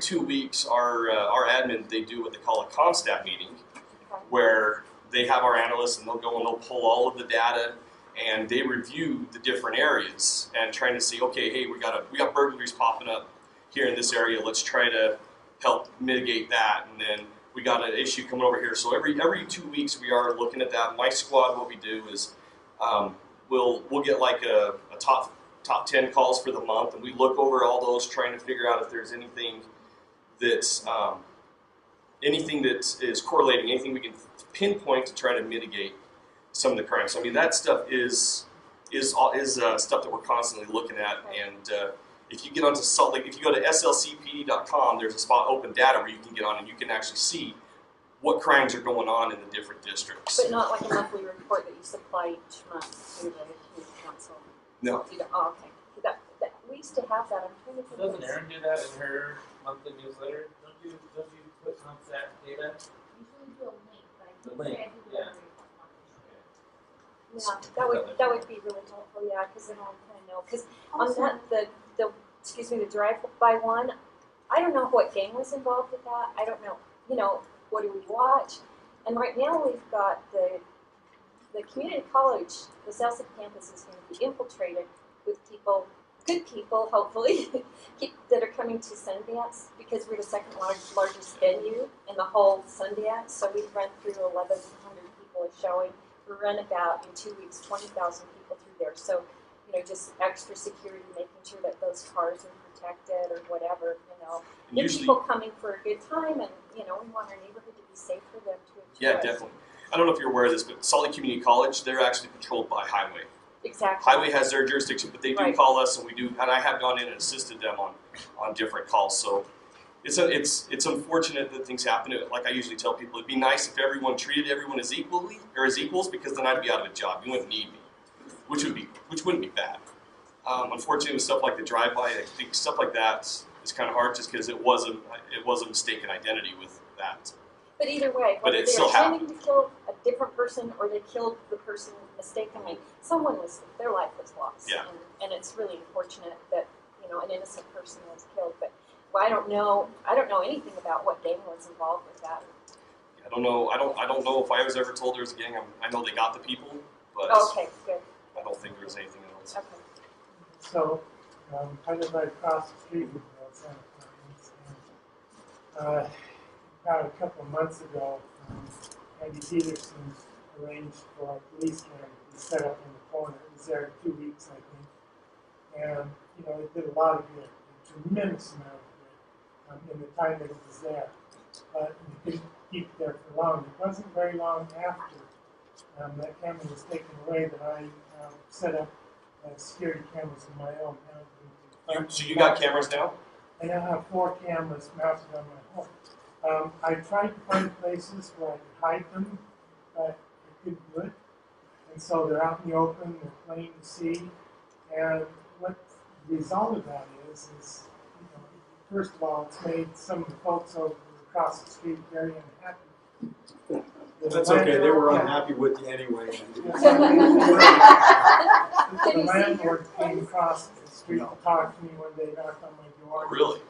2 weeks, our admin, they do what they call a ComStat meeting, where they have our analysts and they'll go and they'll pull all of the data and they review the different areas and trying to see, okay, hey, we got burglaries popping up here in this area. Let's try to help mitigate that. And then we got an issue coming over here. So every 2 weeks we are looking at that. My squad, what we do is we'll get like a top 10 calls for the month, and we look over all those, trying to figure out if there's anything that is correlating, anything we can pinpoint to try to mitigate some of the crimes. I mean, that stuff is stuff that we're constantly looking at. And if you get onto Salt Lake, if you go to slcpd.com, there's a spot open data where you can get on and you can actually see what crimes are going on in the different districts. But not like a monthly report that you supply each month to the community council. No. You don't, oh, okay. We used to have that. I'm trying to think. Doesn't Erin do that in her monthly newsletter? Don't you put some of that data? Usually do a link, but I The think link, I do yeah. every Yeah, that would be really helpful. Yeah, because then I'll kind of know. Because on that the drive-by one, I don't know what gang was involved with that. I don't know. What do we watch? And right now we've got the community college, the South Side campus is going to be infiltrated with people good people, hopefully, that are coming to Sundance because we're the second largest venue in the whole Sundance. So we run through 1,100 people are showing. We run about in 2 weeks 20,000 people through there. So just extra security, making sure that those cars are protected or whatever. Good Usually, people coming for a good time, and we want our neighborhood to be safe for them to enjoy. yeah, definitely. I don't know if you're aware of this, but Salt Lake Community College, they're actually patrolled by Highway. Exactly. Highway has their jurisdiction, but they do call us, and I have gone in and assisted them on different calls. So it's unfortunate that things happen. Like I usually tell people, it'd be nice if everyone treated everyone as equally or as equals, because then I'd be out of a job. You wouldn't need me, which wouldn't be bad. Unfortunately, with stuff like the drive-by, I think stuff like that is kind of hard, just because it was a mistaken identity with that. But either way, whether they're intending to kill a different person or they killed the person mistakenly, their life was lost. Yeah. And it's really unfortunate that an innocent person was killed. But I don't know anything about what gang was involved with that. I don't know. I don't know if I was ever told there was a gang. I know they got the people, but okay, good. I don't think there was anything else. Okay. So I live right across the street from Santa Clarence, and about a couple of months ago, Andy Peterson arranged for a police camera to be set up in the corner. It was there 2 weeks, I think. And, it did a lot of good, a tremendous amount of good in the time that it was there. But you couldn't keep it there for long. It wasn't very long after that camera was taken away that I set up security cameras of my own. So you got cameras now? I now have 4 cameras mounted on my home. I tried to find places where I could hide them, but I couldn't do it. And so they're out in the open, they're plain to see. And what the result of that is first of all, it's made some of the folks over across the street very unhappy. That's okay, they were unhappy with you anyway. The landlord came across the street to talk to me one day, knocked on my door. Really?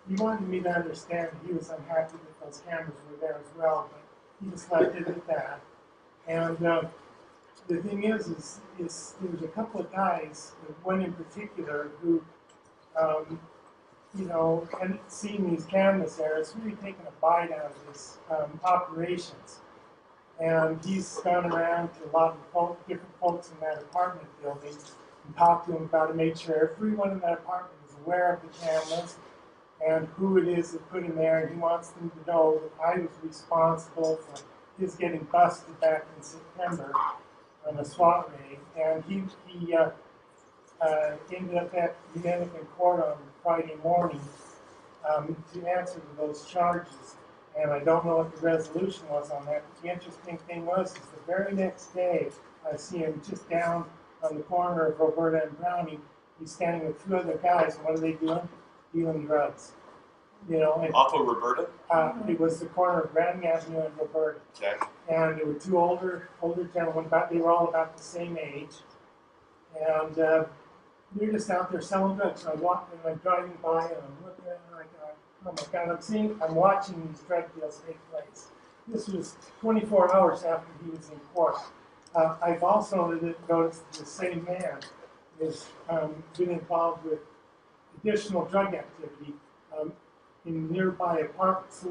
He wanted me to understand he was unhappy that those cameras were there as well, but he just left it at that. And the thing is there was a couple of guys, one in particular, who, hadn't seen these cameras there. It's really taken a bite out of his operations. And he's gone around to a lot of different folks in that apartment building and talked to them about it, made sure everyone in that apartment is aware of the cameras and who it is that put him there, and he wants them to know that I was responsible for his getting busted back in September on a SWAT raid. And he ended up in court on Friday morning to answer to those charges. And I don't know what the resolution was on that, but the interesting thing was the very next day, I see him just down on the corner of Roberta and Brownie. He's standing with 2 other guys, and what are they doing? Dealing drugs. And, off of Roberta? It was the corner of Brownie Avenue and Roberta. Okay. And there were 2 older gentlemen, they were all about the same age. And they're just out there selling drugs. So I'm driving by and I'm looking at it and I go, oh my God, I'm watching these drug deals take place. This was 24 hours after he was in court. I've also noticed the same man has been involved with additional drug activity in nearby apartments. So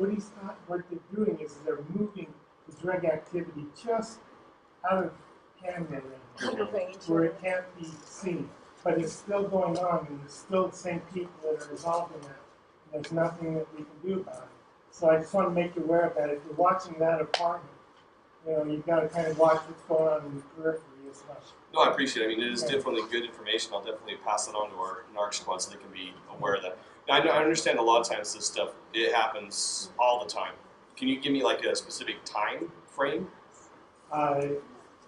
what they're doing is they're moving the drug activity just out of camera range, where it can't be seen. But it's still going on, and there's still the same people that are involved in that. And there's nothing that we can do about it. So I just want to make you aware of that. If you're watching that apartment, you've got to kind of watch what's going on in the periphery as well. No, I appreciate it. I mean, it is definitely good information. I'll definitely pass it on to our NARC squad so they can be aware of that. Now, I understand a lot of times this stuff, it happens all the time. Can you give me like a specific time frame?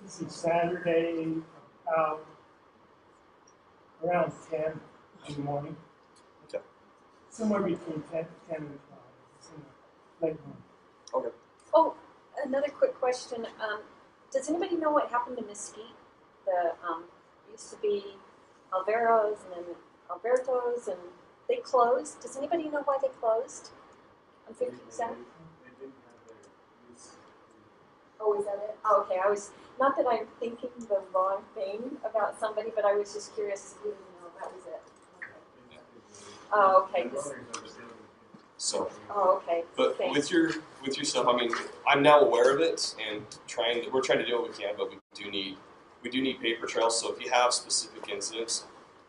This is Saturday, around 10 in the morning. Okay. Somewhere between 10 and 12. It's in the late morning. Okay. Oh, another quick question. Does anybody know what happened to Mesquite? Used to be Alvaro's and then Alberto's, and they closed. Does anybody know why they closed on 50%? Oh, is that it? Oh, okay. Not that I'm thinking the wrong thing about somebody, but I was just curious. You know, is it? Oh, okay. So, Oh, okay. but Thanks. with your stuff, I mean, I'm now aware of it, and we're trying to do what we can, but we do need paper trails. So if you have specific incidents,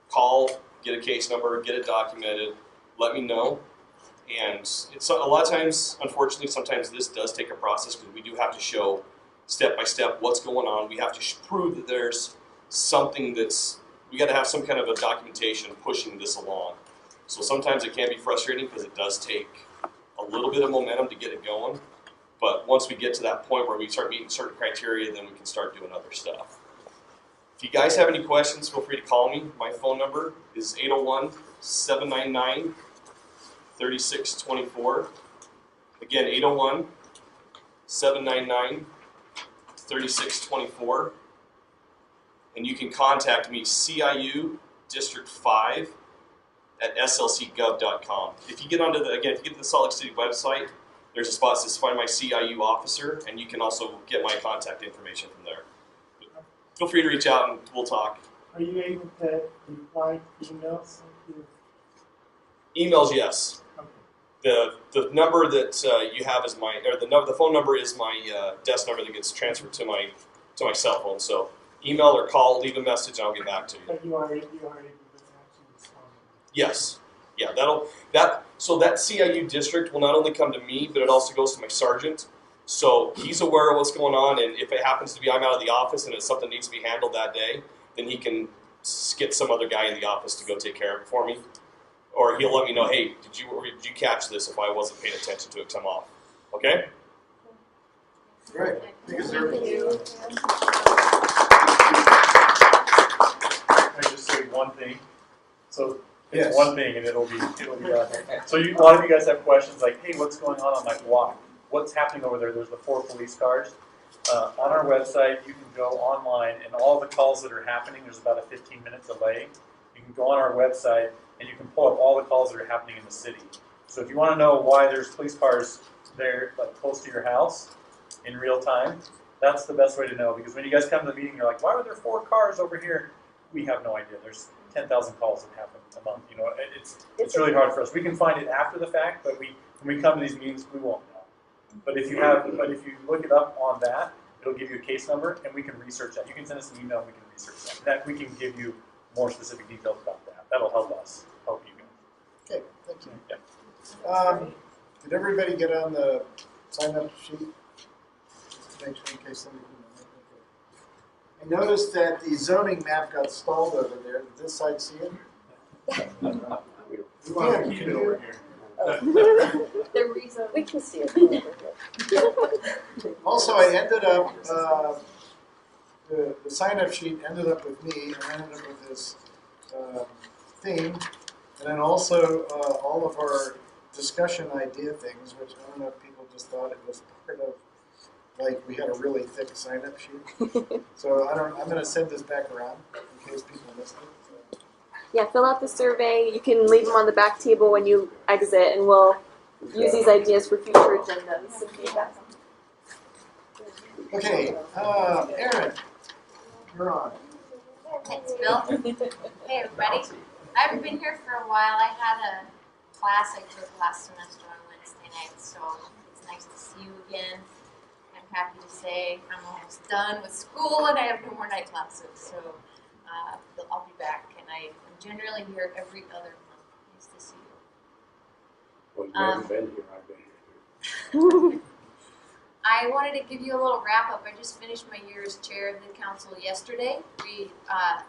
call, get a case number, get it documented, let me know. And it's a lot of times, unfortunately, sometimes this does take a process because we do have to show step by step what's going on. We have to prove that there's something we got to have some kind of a documentation pushing this along. So sometimes it can be frustrating because it does take a little bit of momentum to get it going. But once we get to that point where we start meeting certain criteria, then we can start doing other stuff. If you guys have any questions, feel free to call me. My phone number is 801-799-3624. Again, 801-799-3624. And you can contact me, CIU District 5 at slcgov.com. If you get if you get to the Salt Lake City website, there's a spot that says Find My CIU Officer, and you can also get my contact information from there. Feel free to reach out and we'll talk. Are you able to reply to emails? Emails, yes. Okay. The number that you have is the phone number is my desk number that gets transferred to my cell phone. So email or call, leave a message, and I'll get back to you. But you are able to actually respond. Yes. Yeah, so that CIU district will not only come to me, but it also goes to my sergeant. So he's aware of what's going on, and if it happens to be I'm out of the office and it's something that needs to be handled that day, then he can get some other guy in the office to go take care of it for me. Or he'll let me know, hey, did you catch this if I wasn't paying attention to it, come off. Okay? Great. Thank you, sir. Thank you. Can I just say one thing? So it's Yes. one thing and it'll be done. So a lot of you guys have questions like, hey, what's going on? I'm like, why? What's happening over there? There's the 4 police cars. On our website, you can go online and all the calls that are happening, there's about a 15-minute delay. You can go on our website and you can pull up all the calls that are happening in the city. So if you want to know why there's police cars there, like close to your house in real time, that's the best way to know. Because when you guys come to the meeting, you're like, why are there 4 cars over here? We have no idea. There's 10,000 calls that happen a month. You know, it's really hard for us. We can find it after the fact, but when we come to these meetings, we won't know. But if you look it up on that, it'll give you a case number, and we can research that. You can send us an email, and we can research that. And that we can give you more specific details about that. That'll help us help you guys. Okay, thank you. Yeah. Did everybody get on the sign-up sheet? Make sure in case somebody I noticed that the zoning map got stalled over there. Did this side see it? We want to keep it over here. The reason We can see it. Also, I ended up, the sign-up sheet ended up with me, and I ended up with this theme, and then also all of our discussion idea things, which I don't know if people just thought it was part of, like we had a really thick sign-up sheet. So I'm going to send this back around in case people missed it. So. Yeah, fill out the survey. You can leave them on the back table when you exit, and we'll use these ideas for future agendas and feedback. Okay, Erin, you're on. Thanks, Bill. Hey, everybody. I haven't been here for a while. I had a class I took last semester on Wednesday night, so it's nice to see you again. I'm happy to say I'm almost done with school and I have no more night classes, so I'll be back. And I'm generally here every other month. Nice to see you. Well, you haven't been here, I've been here. I wanted to give you a little wrap up. I just finished my year as chair of the council yesterday. We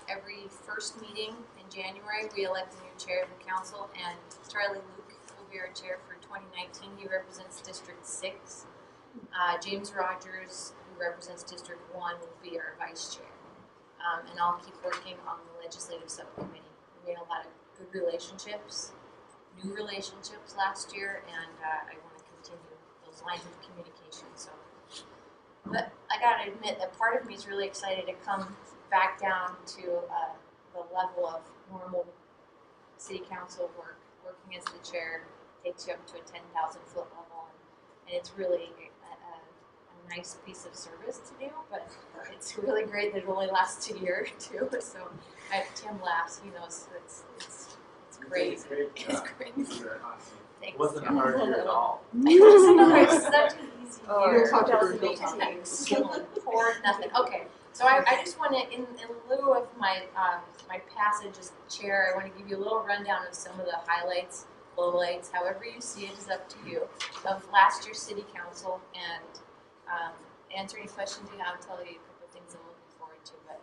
every first meeting in January we elect a new chair of the council, and Charlie Luke will be our chair for 2019. He represents District 6. James Rogers, who represents District 1, will be our vice chair. And I'll keep working on the legislative subcommittee. We made a lot of good relationships, new relationships last year, and I want to continue those lines of communication. So, but I gotta admit that part of me is really excited to come back down to the level of normal city council work. Working as the chair takes you up to a 10,000-foot level, and it's really a nice piece of service to do. But it's really great that it only lasts a year or two. So Tim laughs. He knows it's crazy. It's crazy. It wasn't a hard year at all. It was such an easy Oh, year. 2018. Poured nothing. Okay, so I just want to, in lieu of my my passage as chair, I want to give you a little rundown of some of the highlights, lowlights, however you see it is up to you, of last year's city council, and answer any questions you have, tell you a couple of things I'm looking forward to. But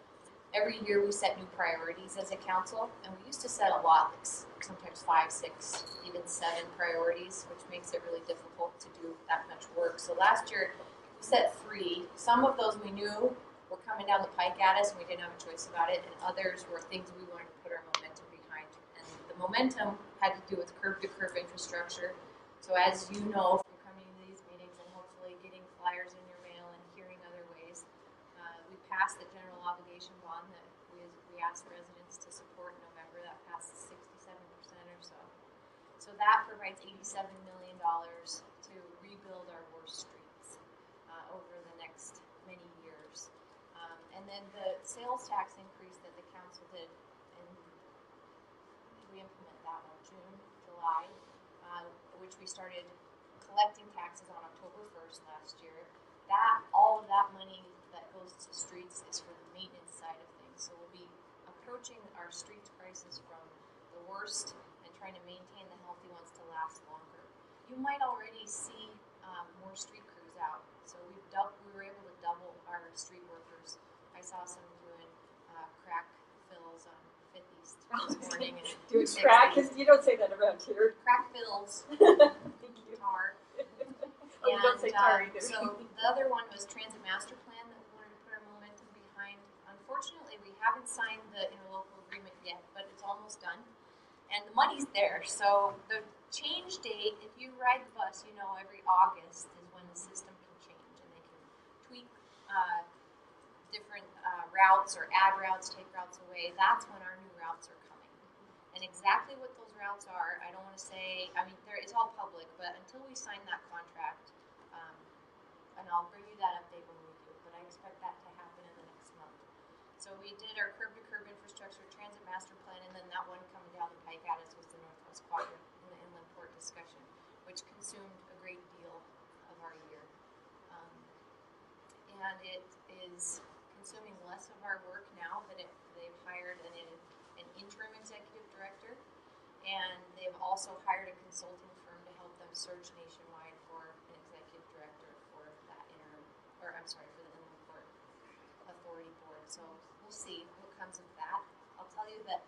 every year we set new priorities as a council, and we used to set a lot, like sometimes 5, 6, even 7 priorities, which makes it really difficult to do that much work. So last year we set 3. Some of those we knew were coming down the pike at us, and we didn't have a choice about it, and others were things we wanted to put our momentum behind. And the momentum had to do with curb-to-curb infrastructure. So as you know from coming to these meetings and hopefully getting flyers in your mail and hearing other ways, we passed the general obligation bond that we asked residents to support in November. That passed 67% or so. So that provides $87 million to rebuild our worst streets over the next many years. And then the sales tax increase that the council did, and we implement that in June, July, which we started collecting taxes on October 1st last year. All of that money that goes to streets is for the maintenance side of things. So we'll be approaching our streets crisis from the worst and trying to maintain the healthy ones to last longer. You might already see more street crews out. So we were able to double our street workers. I saw some doing crack fills on 5th East this morning. And Doing crack? You don't say that around here. Crack fills. Thank you. Tar. Oh, you don't say tar either. So the other one was transit master plan that we wanted to put our momentum behind. Unfortunately, we haven't signed the interlocal agreement yet, but it's almost done. And the money's there. So the change date, if you ride the bus, you know every August is when the system can change and they can tweak different routes or add routes, take routes away. That's when our new routes are coming. And exactly what those routes are, I don't want to say, it's all public, but until we sign that contract, and I'll bring you that update when we do, but I expect that to happen in the next month. So we did our curb-to-curb infrastructure transit master plan, and then that one coming down the pike at us was the Northwest Quadrant and the inland port discussion, which consumed a great deal of our year. And it is consuming less of our work now that they've hired an interim executive director, and they've also hired a consulting firm to help them search nationwide for an executive director for that interim, for the Inland Port Authority Board. So we'll see what comes of that. I'll tell you that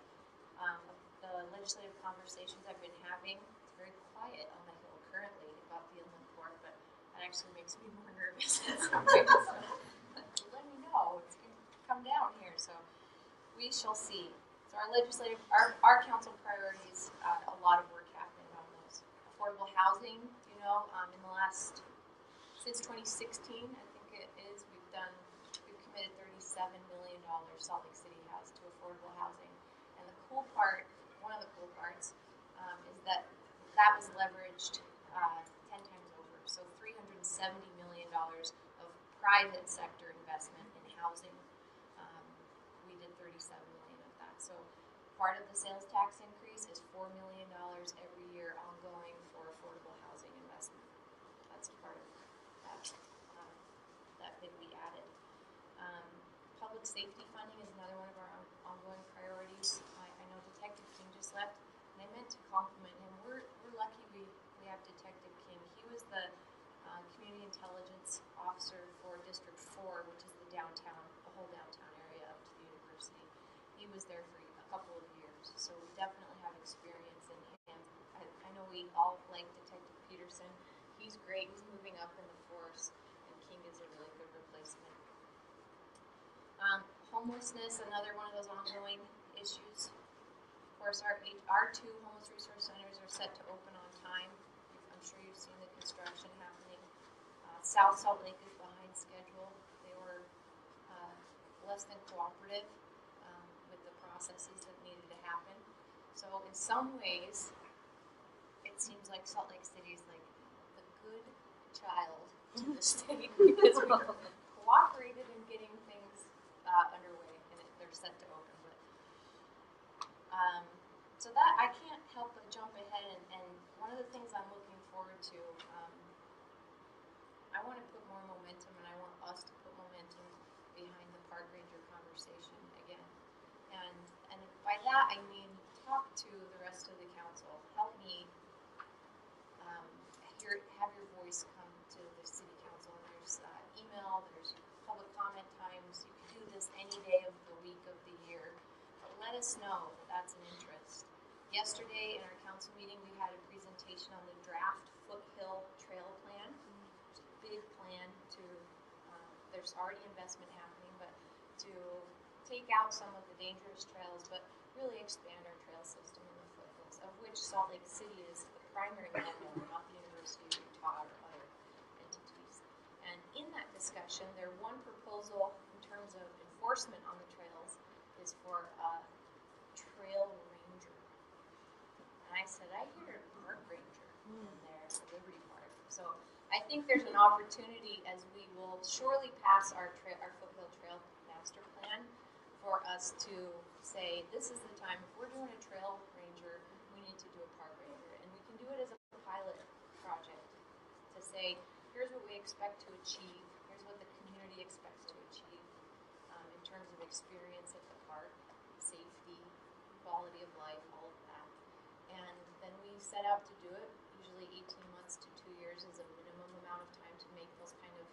the legislative conversations I've been having, it's very quiet on the Hill currently about the Inland Port, but that actually makes me more nervous. So let me know, it's going to come down here, so we shall see. So our council priorities, a lot of work happening on those. Affordable housing, in the last, since 2016, I think it is, we've committed $37 million, Salt Lake City has, to affordable housing. And the cool part, one of the cool parts, is that was leveraged 10 times over. So $370 million of private sector investment in housing. We did $37 million of that. So part of the sales tax increase is $4 million every year ongoing for affordable housing investment. That's part of that we added. Public safety funding is another one of our ongoing priorities. I know Detective King just left, and I meant to compliment him. We're lucky we have Detective King. He was the community intelligence officer for District 4, which is the whole downtown area up to the university. He was there for a couple of years, so we definitely have experience in him. I know we all like Detective Peterson. He's great. He's moving up in the force, and King is a really good replacement. Homelessness, another one of those ongoing issues. Of course, our 2 homeless resource centers are set to open on time. I'm sure you've seen the construction happening. South Salt Lake is behind schedule. They were less than cooperative with the processes that needed to happen. So in some ways, it seems like Salt Lake City is like the good child to the state because we cooperated in getting things underway, and they're set to open. But So that I can't help but jump ahead, and one of the things I'm looking forward to, I want to put more momentum, and I want us to put momentum behind the park ranger conversation again. And by that I mean talk to the rest of the council. Help me have your voice come to the city council. And there's email, there's public comment times. You can do this any day of the week of the year. But let us know that that's an interest. Yesterday in our council meeting, we had a presentation on the draft Foothill Trail Plan. It's a big plan to, there's already investment happening, but to take out some of the dangerous trails, but really expand our trail system in the foothills, of which Salt Lake City is the primary landowner, not the University of Utah or other entities. And in that discussion, their one proposal in terms of enforcement on the trails is for a trail ranger. And I said, I hear a park ranger in there at Liberty Park. So I think there's an opportunity, as we will surely pass our Foothill Trail Master Plan, for us to say, this is the time, if we're doing a trail ranger, we need to do a park ranger. And we can do it as a pilot project to say, here's what we expect to achieve, here's what the community expects to achieve in terms of experience at the park, safety, quality of life, all of that. And then we set out to do it. Usually 18 months to 2 years is a minimum amount of time to make those kind of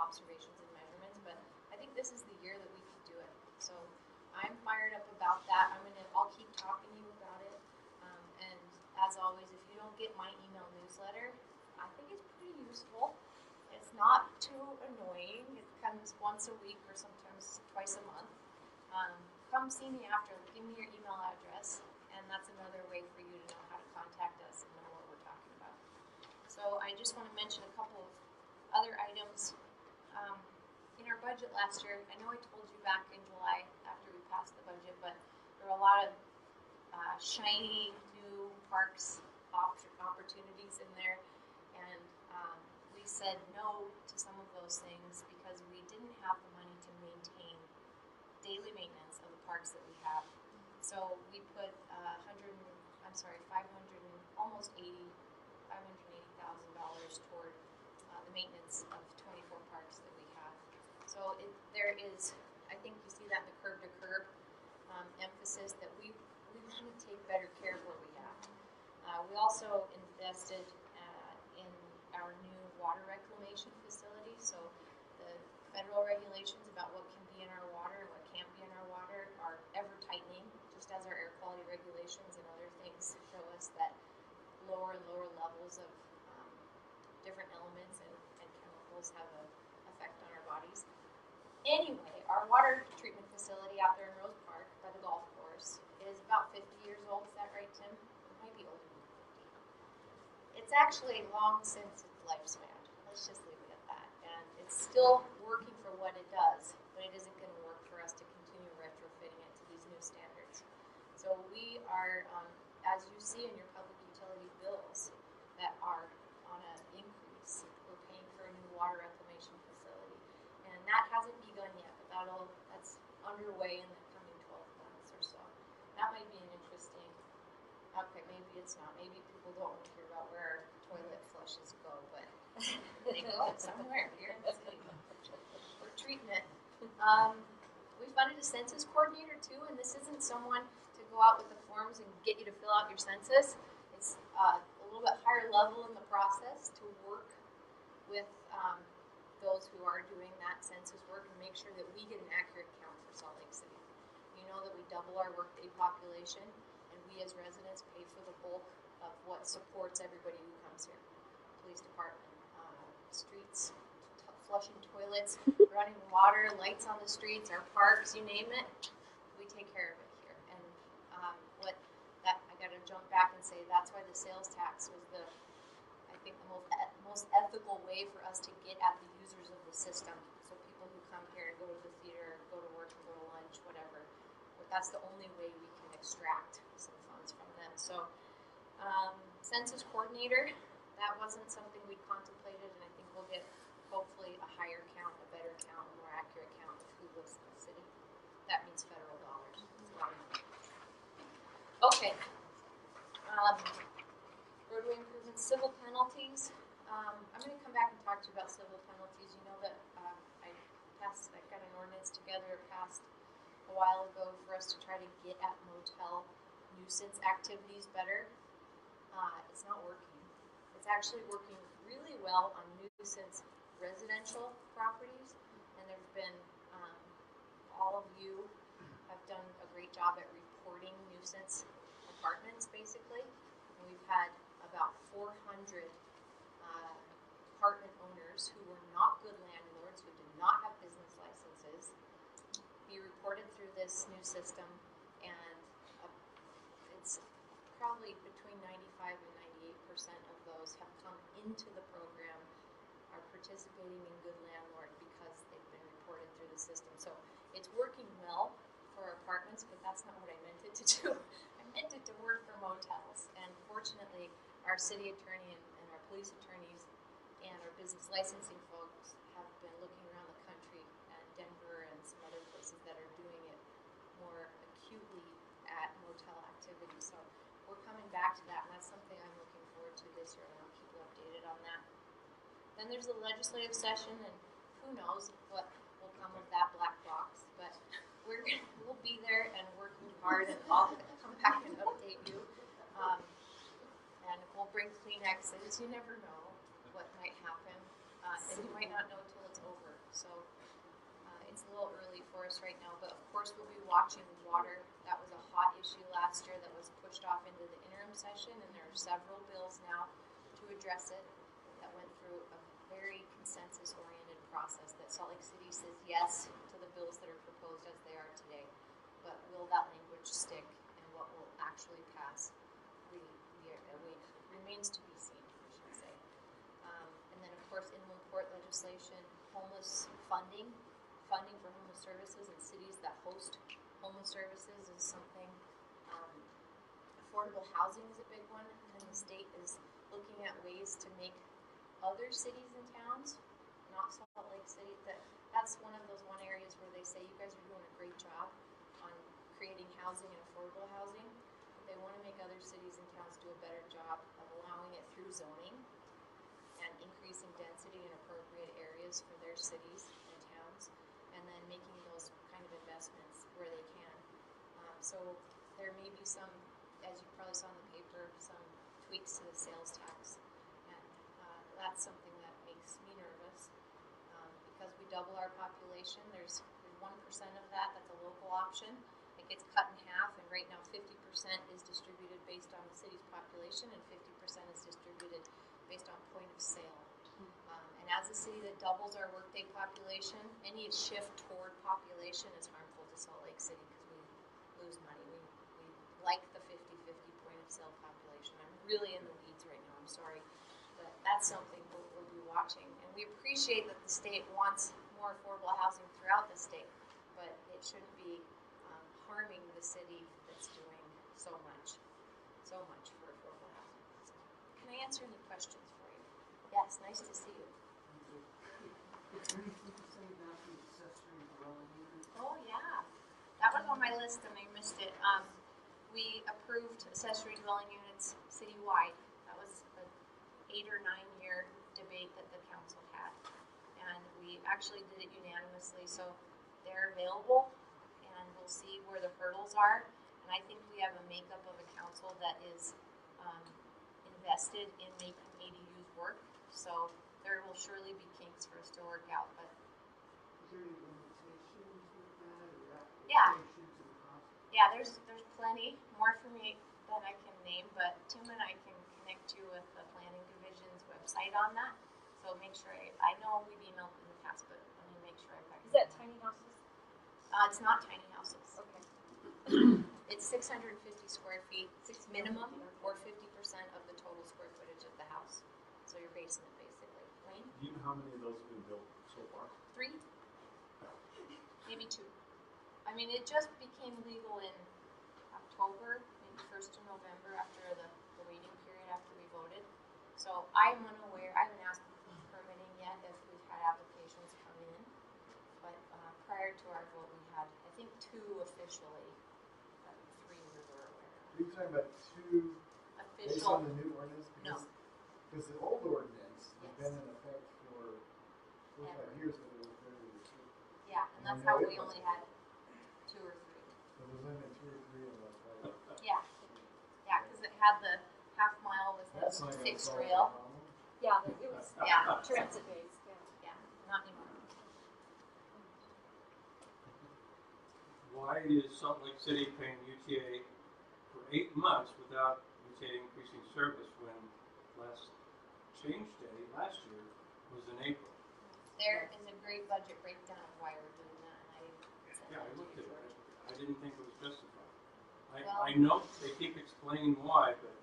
observations and measurements, but I think this is the year that we could do it. So I'm fired up about that. I'll keep talking to you about it. And as always, if you don't get my email newsletter, I think it's pretty useful. It's not too annoying. It comes once a week or sometimes twice a month. Come see me after. Give me your email address, and that's another way for you to know how to contact us and know what we're talking about. So I just want to mention a couple of other items. In our budget last year, I know I told you back in July after we passed the budget, but there were a lot of shiny new parks opportunities in there, and we said no to some of those things because we didn't have the money to maintain daily maintenance of the parks that we have. So we put $580,000 toward the maintenance of 24 parks that we have. So there is, I think you see that in the curb to curb emphasis that we want to take better care of what we have. We also invested in our new water reclamation facility. So the federal regulations about what can be in our water and what can't be in our water are ever tightening, just as our air quality regulations and other things show us that lower and lower levels of different elements and chemicals have an effect on our bodies. Anyway, our water treatment facility out there in Rose Park by the golf course is about 50 years old. Is that right, Tim? It might be older than 50. It's actually long since its lifespan. Let's just leave it at that. And it's still working for what it does, but it isn't going to work for us to continue retrofitting it to these new standards. So we are, as you see in your public utility bills that are on an increase, we're paying for a new water reclamation facility. And that hasn't begun yet, but that's underway in the coming 12 months or so. That might be an interesting, okay, maybe it's not. Maybe people don't want to hear about where our toilet flushes go, but they go somewhere here in the city. We're treating it. We funded a census coordinator too, and this isn't someone to go out with the forms and get you to fill out your census. It's a little bit higher level in the process to work with those who are doing that census work and make sure that we get an accurate count for Salt Lake City. You know that we double our workday population, and we as residents pay for the bulk of what supports everybody who comes here. Police department, streets, flushing toilets, running water, lights on the streets, our parks, you name it, we take care of it here. And I got to jump back and say that's why the sales tax was I think the most ethical way for us to get at the users of the system. So people who come here and go to the theater, go to work, go to lunch, whatever. But that's the only way we can extract some funds from them. So census coordinator, that wasn't something we contemplated, and I think we'll get hopefully a higher count, a better count, a more accurate count of who lives in the city. That means federal dollars. It's a lot of money. Okay. Roadway improvements, civil penalties. I'm going to come back and talk to you about civil penalties. You know that I got an ordinance together, passed a while ago for us to try to get at motel nuisance activities better. It's not working. It's actually working really well on nuisance residential properties, and there's been all of you have done a great job at reporting nuisance apartments, basically. And we've had about 400 apartment owners who were not good landlords, who did not have business licenses, be reported through this new system, and it's probably between 95 and 98% of those have come into the program, are participating in good landlord because they've been reported through the system. So it's working well for apartments, but that's not what I meant it to do. I meant it to work for motels. And fortunately, our city attorney and our police attorneys and our business licensing folks have been looking around the country and Denver and some other places that are doing it more acutely at motel activity. So we're coming back to that, and that's something I'm looking forward to this year, and I'll keep you updated on that. Then there's the legislative session, and who knows what will come of that black box, but we'll be there and working hard, and I'll come back and update you. And we'll bring Kleenexes. You never know what might happen, and you might not know until it's over. So it's a little early for us right now, but of course we'll be watching water. That was a hot issue last year that was pushed off into the interim session, and there are several bills now to address it that went through a very consensus-oriented process that Salt Lake City says yes to the bills that are proposed as they are today. But will that language stick, and what will actually pass? Remains to be seen, I should say. And then, of course, inland port legislation, homeless funding for homeless services in cities that host homeless services is something. Affordable housing is a big one, and the state is looking at ways to make other cities and towns, not Salt Lake City, that's one of those areas where they say you guys are doing a great job on creating housing and affordable housing. They want to make other cities and towns do a better job of allowing it through zoning and increasing density in appropriate areas for their cities and towns, and then making those kind of investments where they can. So there may be some, as you probably saw in the paper, some tweaks to the sales tax, and that's something that makes me nervous because we double our population. There's 1% of that's a local option. It gets cut in half, and right now 50% is distributed based on the city's population, and 50% is distributed based on point of sale. And as a city that doubles our workday population, any shift toward population is harmful to Salt Lake City because we lose money. We like the 50-50 point of sale population. I'm really in the weeds right now, I'm sorry. But that's something we'll be watching. And we appreciate that the state wants more affordable housing throughout the state, but it shouldn't be harming the city that's doing so much for affordable housing. So, can I answer any questions for you? Yes, nice to see you. Is there anything to say about the accessory dwelling unit? Oh yeah, that was on my list and I missed it. We approved accessory dwelling units citywide. That was an 8 or 9 year debate that the council had, and we actually did it unanimously. So they're available, and we'll see where the hurdles are. And I think we have a makeup of a council that is invested in making ADUs work. So there will surely be kinks for us to work out. But is there any limitations with that, or applications and cost? Yeah, there's plenty more for me than I can name. But Tim and I can connect you with the planning division's website on that. So make sure I know we've emailed in the past, but let me make sure I've got. Is that tiny houses? It's not tiny houses. Okay. It's 650 square feet, minimum, or 50% of the total square footage of the house. So your basement, basically. Wayne? Do you know how many of those have been built so far? 3, maybe 2. I mean, it just became legal in October, maybe 1st of November, after the waiting period after we voted. So I'm unaware. I haven't asked for permitting yet if we've had applications come in. But prior to our vote, we had, I think, 2 officially, but 3 we were aware of. you talking about two, based Official, on the new ordinance? no. Because the old ordinance has Yes. been in effect for 4 or 5 years, but it was very restrictive. Yeah, and that's I how know we it only was. had 2 or 3. It was only 2 or 3 of us, right? Yeah, yeah, because it had the half mile with That's the not gonna fixed solve the rail. problem. Yeah, it was Yeah, transit based, yeah. yeah, not anymore. Why is Salt Lake City paying UTA for 8 months without UTA increasing service when last change day last year was in April? There is a great budget breakdown of why we're doing that, and I sent Yeah, I that to looked you, at George. it. I didn't think it was justified. Well- I know they keep explaining why, but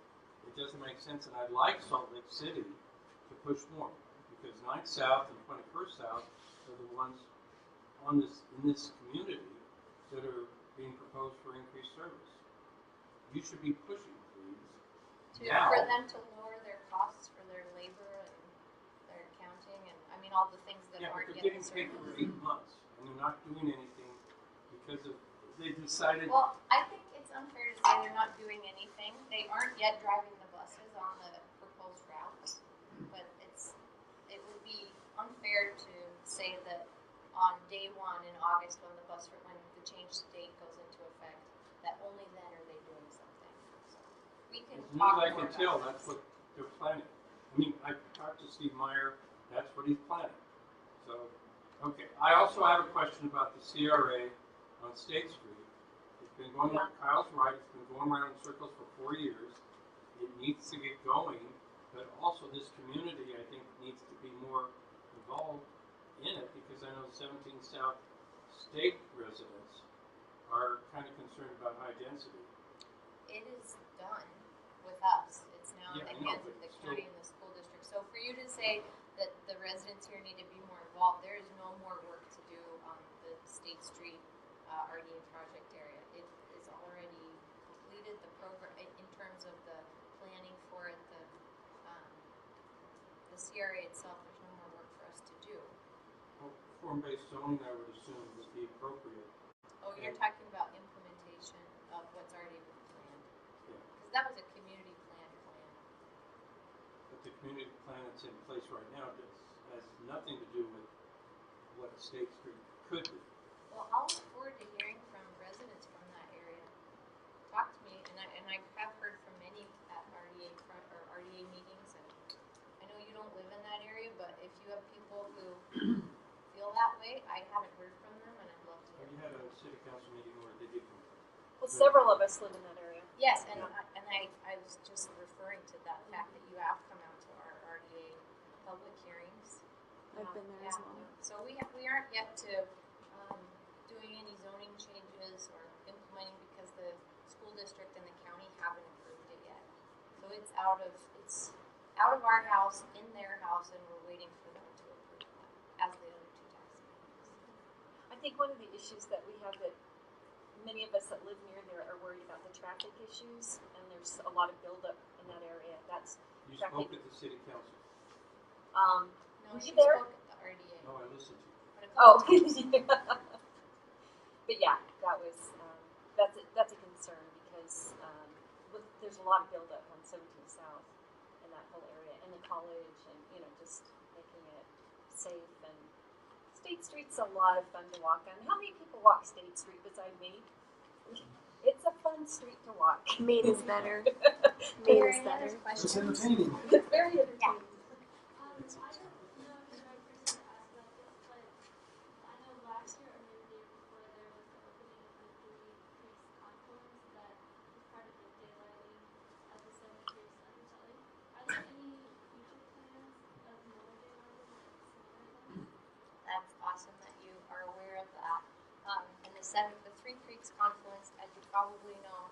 it doesn't make sense. And I'd like Salt Lake City to push more because 9th South and 21st South are the ones on this in this community that are being proposed for increased service. You should be pushing for these now. For them to lower their costs for their labor and their accounting and, I mean, all the things that Yeah, but aren't they're getting getting paid served. for 8 months and they're not doing anything because of they decided. Well, I think it's unfair to say they're not doing anything. They aren't yet driving the buses on the proposed routes, but it would be unfair to say that on day 1 in August when the change date goes into effect, that only then are they doing something. So we can As near talk as I more can tell, about that's this. what they're planning. I mean, I talked to Steve Meyer, that's what he's planning. So, okay. I also have a question about the CRA on State Street. It's been going on, Kyle's right, it's been going around in circles for 4 years. It needs to get going, but also this community, I think, needs to be more involved in it because I know 17 South State residents are kind of concerned about high density. It is done with us. It's now in Yeah, the I know, hands of but the still- county and the school district. So for you to say that the residents here need to be more involved, there is no more work to do on the State Street RDA project area. It is already completed. The program in terms of the planning for it, the CRA itself, there's no more work for us to do. Well, form-based zoning, I would assume, would be appropriate. Oh, you're talking about implementation of what's already been planned. Yeah. Because that was a community plan. But the community plan that's in place right now has nothing to do with what State Street could be. Well, I'll look forward to hearing from residents from that area. Talk to me, and I have heard from many at RDA meetings, and I know you don't live in that area, but if you have people who feel that way, I haven't heard from them, and I'd love to hear. You had a city council meeting where they did come. Well, several of us live in that area. Yes, and I was just referring to that fact that you have come out to our RDA public hearings. I've been there as well. So we aren't yet to doing any zoning changes or implementing because the school district and the county haven't approved it yet. So it's out of our house, in their house, and we're waiting for them to approve that, as the other 2 tax abatements. I think one of the issues that we have that many of us that live near there are worried about the traffic issues, and there's a lot of buildup in that area. That's You traffic. spoke at the city council. No, were she you there? spoke at the RDA. No, I listened to you. Oh, but yeah, that's a concern because there's a lot of buildup on 17 South in that whole area, and the college, and just making it safe. And State Street's a lot of fun to walk on. How many people walk State Street beside me? It's a fun street to walk. Maine is better. Are Maine there is any other better. It's questions? entertaining. It's very entertaining. I don't know if you're the right person to ask about this, but I know last year or maybe the year before there was the opening of the Three Creeks Confluence that was part of the daylighting of the Seven Creeks underbelly. Are there any future plans of more daylighting like smaller events? That's awesome that you are aware of that. And the Three Creeks Confluence, as you probably know,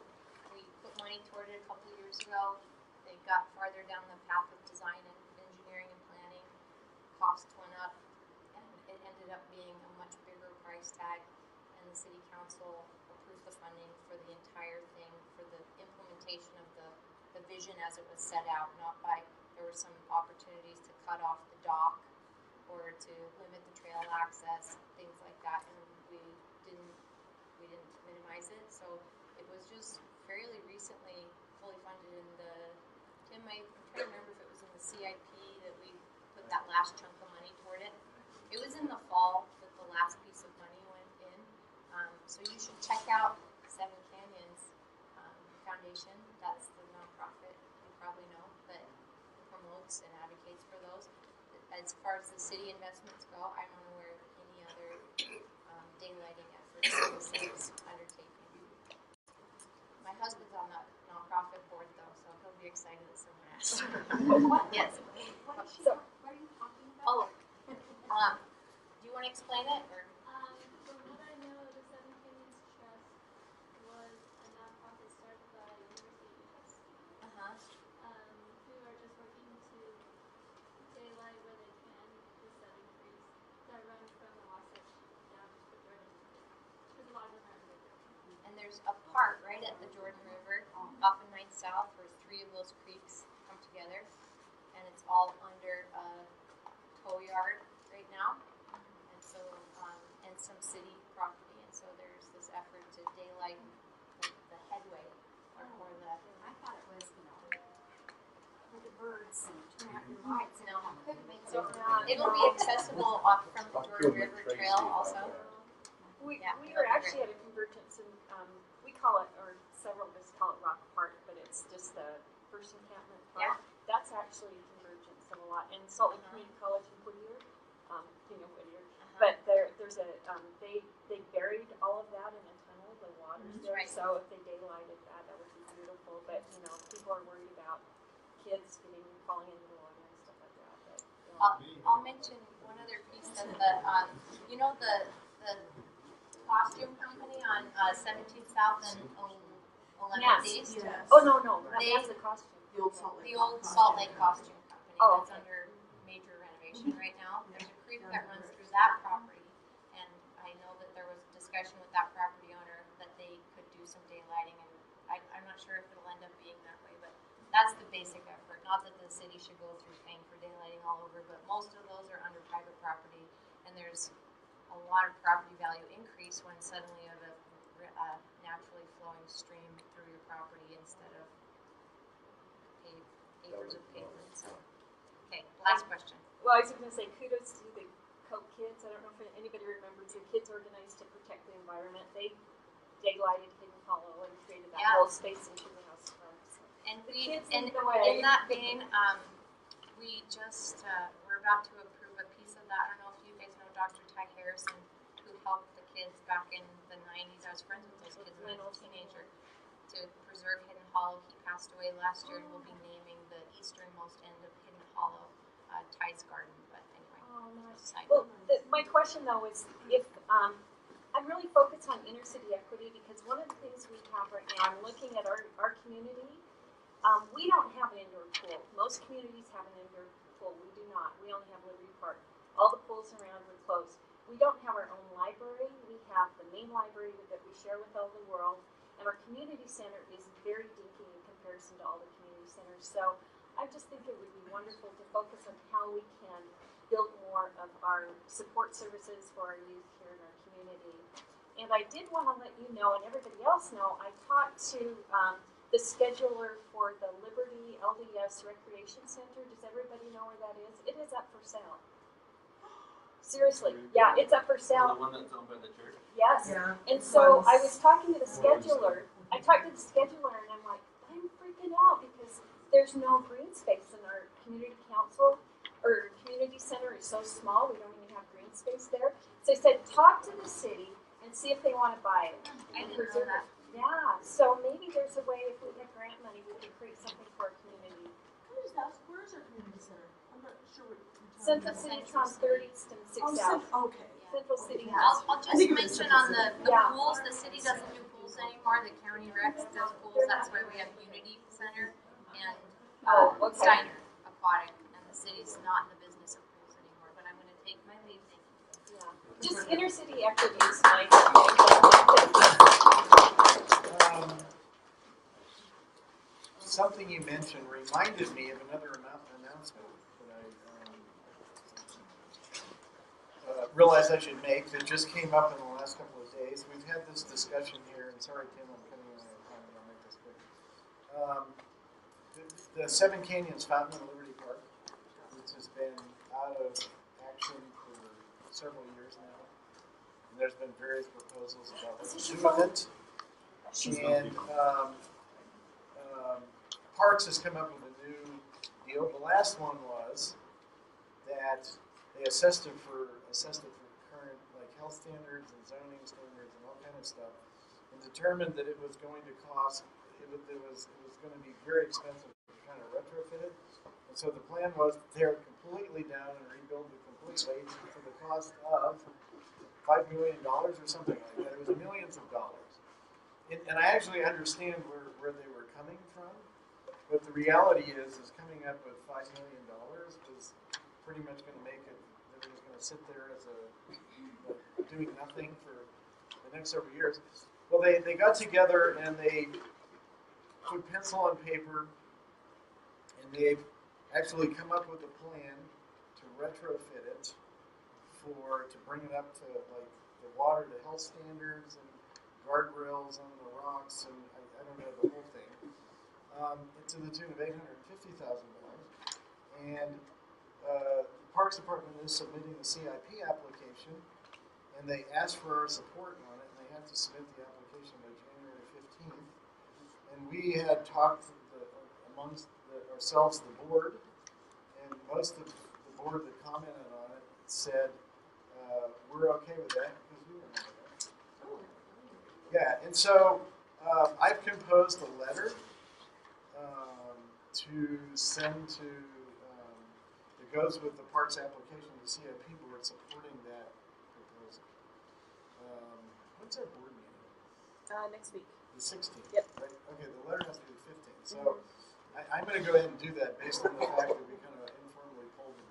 we put money toward it a couple years ago. They got farther down the path of design and engineering and planning. Costs went up, and it ended up being a much bigger price tag. And the city council approved the funding for the entire thing, for the implementation of the vision as it was set out. There were some opportunities to cut off the dock or to limit the trail access, things like that, and we didn't minimize it. So it was just fairly recently in the, Tim, I'm trying to remember if it was in the CIP that we put that last chunk of money toward it. It was in the fall that the last piece of money went in. So you should check out Seven Canyons Foundation. That's the nonprofit you probably know that promotes and advocates for those. As far as the city investments go, I'm unaware of any other daylighting efforts that the city's undertaking. My husband's on that nonprofit board though, so he'll be excited that someone asked. Yes. What are you talking about? Oh, do you want to explain it or? From what I know, the Seven Canyons Trust was a nonprofit started by University of USC, who are just working to daylight where they can the seven creeks that run from the Wasatch down to the Jordan River. Because a lot of them are underground. And there's a part right at the Jordan River, off of 9th South, where 3 of those creeks come together, and it's all under a tow yard right now, and so and some city property, and so there's this effort to daylight the headway, or the. I thought it was, with the birds and turn out your lights. No, it'll be accessible off from the Jordan River Trail also. We are actually at a convergence, and we call it, or several of us call it Rock Park, but it's just the first encampment park. Yeah. That's actually a convergence of a lot. And Salt Lake Community College in Whittier, Whittier. But there's a they buried all of that in a tunnel. The water's there, right. So if they daylighted that, that would be beautiful. But people are worried about kids falling into the water and stuff like that. But I'll mention one other piece of the the costume company on 17th South and 11th East. Yes. Oh no, that's the costume. The old Salt Lake Costume Company that's under major renovation right now. There's a creek that runs through that property, and I know that there was discussion with that property owner that they could do some daylighting, and I'm not sure if it'll end up being that way, but that's the basic effort. Not that the city should go through paying for daylighting all over, but most of those are under private property, and there's a lot of property value increase when suddenly you have a naturally flowing stream through your property instead of acres of pavement. So, okay, last question. Well, I was going to say kudos to the Coke Kids. I don't know if anybody remembers the kids organized to protect the environment. They daylighted Hidden Hollow and created that whole space into the house park. So. And in that vein, we just we're about to approve a piece of that. I don't know if you guys know Dr. Ty Harrison, who helped the kids back in the 90s. I was friends with those kids when I was a teenager. To preserve Hidden Hollow, he passed away last year, and we'll be naming the easternmost end of Hidden Hollow Ty's Garden. But anyway, well, my question though is if I'm really focused on inner city equity, because one of the things we have right now, I'm looking at our community. We don't have an indoor pool. Most communities have an indoor pool. We do not. We only have Liberty Park. All the pools around are closed. We don't have our own library. We have the main library that we share with all the world. And our community center is very dinky in comparison to all the community centers. So I just think it would be wonderful to focus on how we can build more of our support services for our youth here in our community. And I did want to let you know, and everybody else know, I talked to the scheduler for the Liberty LDS Recreation Center. Does everybody know where that is? It is up for sale. Seriously, yeah, it's up for sale. The one that's owned by the church? Yes. Yeah. And so I was talking to the scheduler. I talked to the scheduler, and I'm like, I'm freaking out because there's no green space in our community council or community center is so small. We don't even have green space there. So I said, talk to the city and see if they want to buy it and preserve it. Yeah. So maybe there's a way if we have grant money, we can create something for our community. Where is our community center? I'm not sure what. Central City is on 3rd East and 6th South. Okay. Central City. I'll just mention on the pools, the city doesn't do pools anymore. The county recs does pools. That's why we have Unity Center and Steiner Aquatic, and the city's not in the business of pools anymore. But I'm going to take my leave. Thank you. Yeah. Just inner city equity is fine. Something you mentioned reminded me of another announcement that I realized I should make that just came up in the last couple of days. We've had this discussion here, and sorry, Tim, I'm cutting you off. I'll make this quick. the Seven Canyons Fountain in Liberty Park, which has been out of action for several years now. And there's been various proposals about what to do with it. And Parks has come up with a new deal. The last one was that they assessed it for current like health standards and zoning standards and all kind of stuff, and determined that it was going to cost it was going to be very expensive to kind of retrofit it. And so the plan was to tear it completely down and rebuild it completely for the cost of $5 million or something like that. It was millions of dollars. And I actually understand where they were coming from, but the reality is coming up with $5 million was pretty much going to make it that it was going to sit there as doing nothing for the next several years. Well, they got together and they put pencil on paper, and they've actually come up with a plan to retrofit it to bring it up to like the water to health standards and guardrails on the rocks, and I don't know the whole thing. To the tune of $850,000, and the Parks Department is submitting the CIP application, and they asked for our support on it, and they have to submit the application by January 15th. And we had talked amongst ourselves, the board, and most of the board that commented on it said we're okay with that because we were okay with that. Yeah, and so I've composed a letter to send to that goes with the parks application to the CIP board supporting that proposal. When's our board meeting? Next week. The 16th. Yep. Right? Okay, the letter has to be the 15th. So I'm going to go ahead and do that based on the fact that we kind of informally pulled the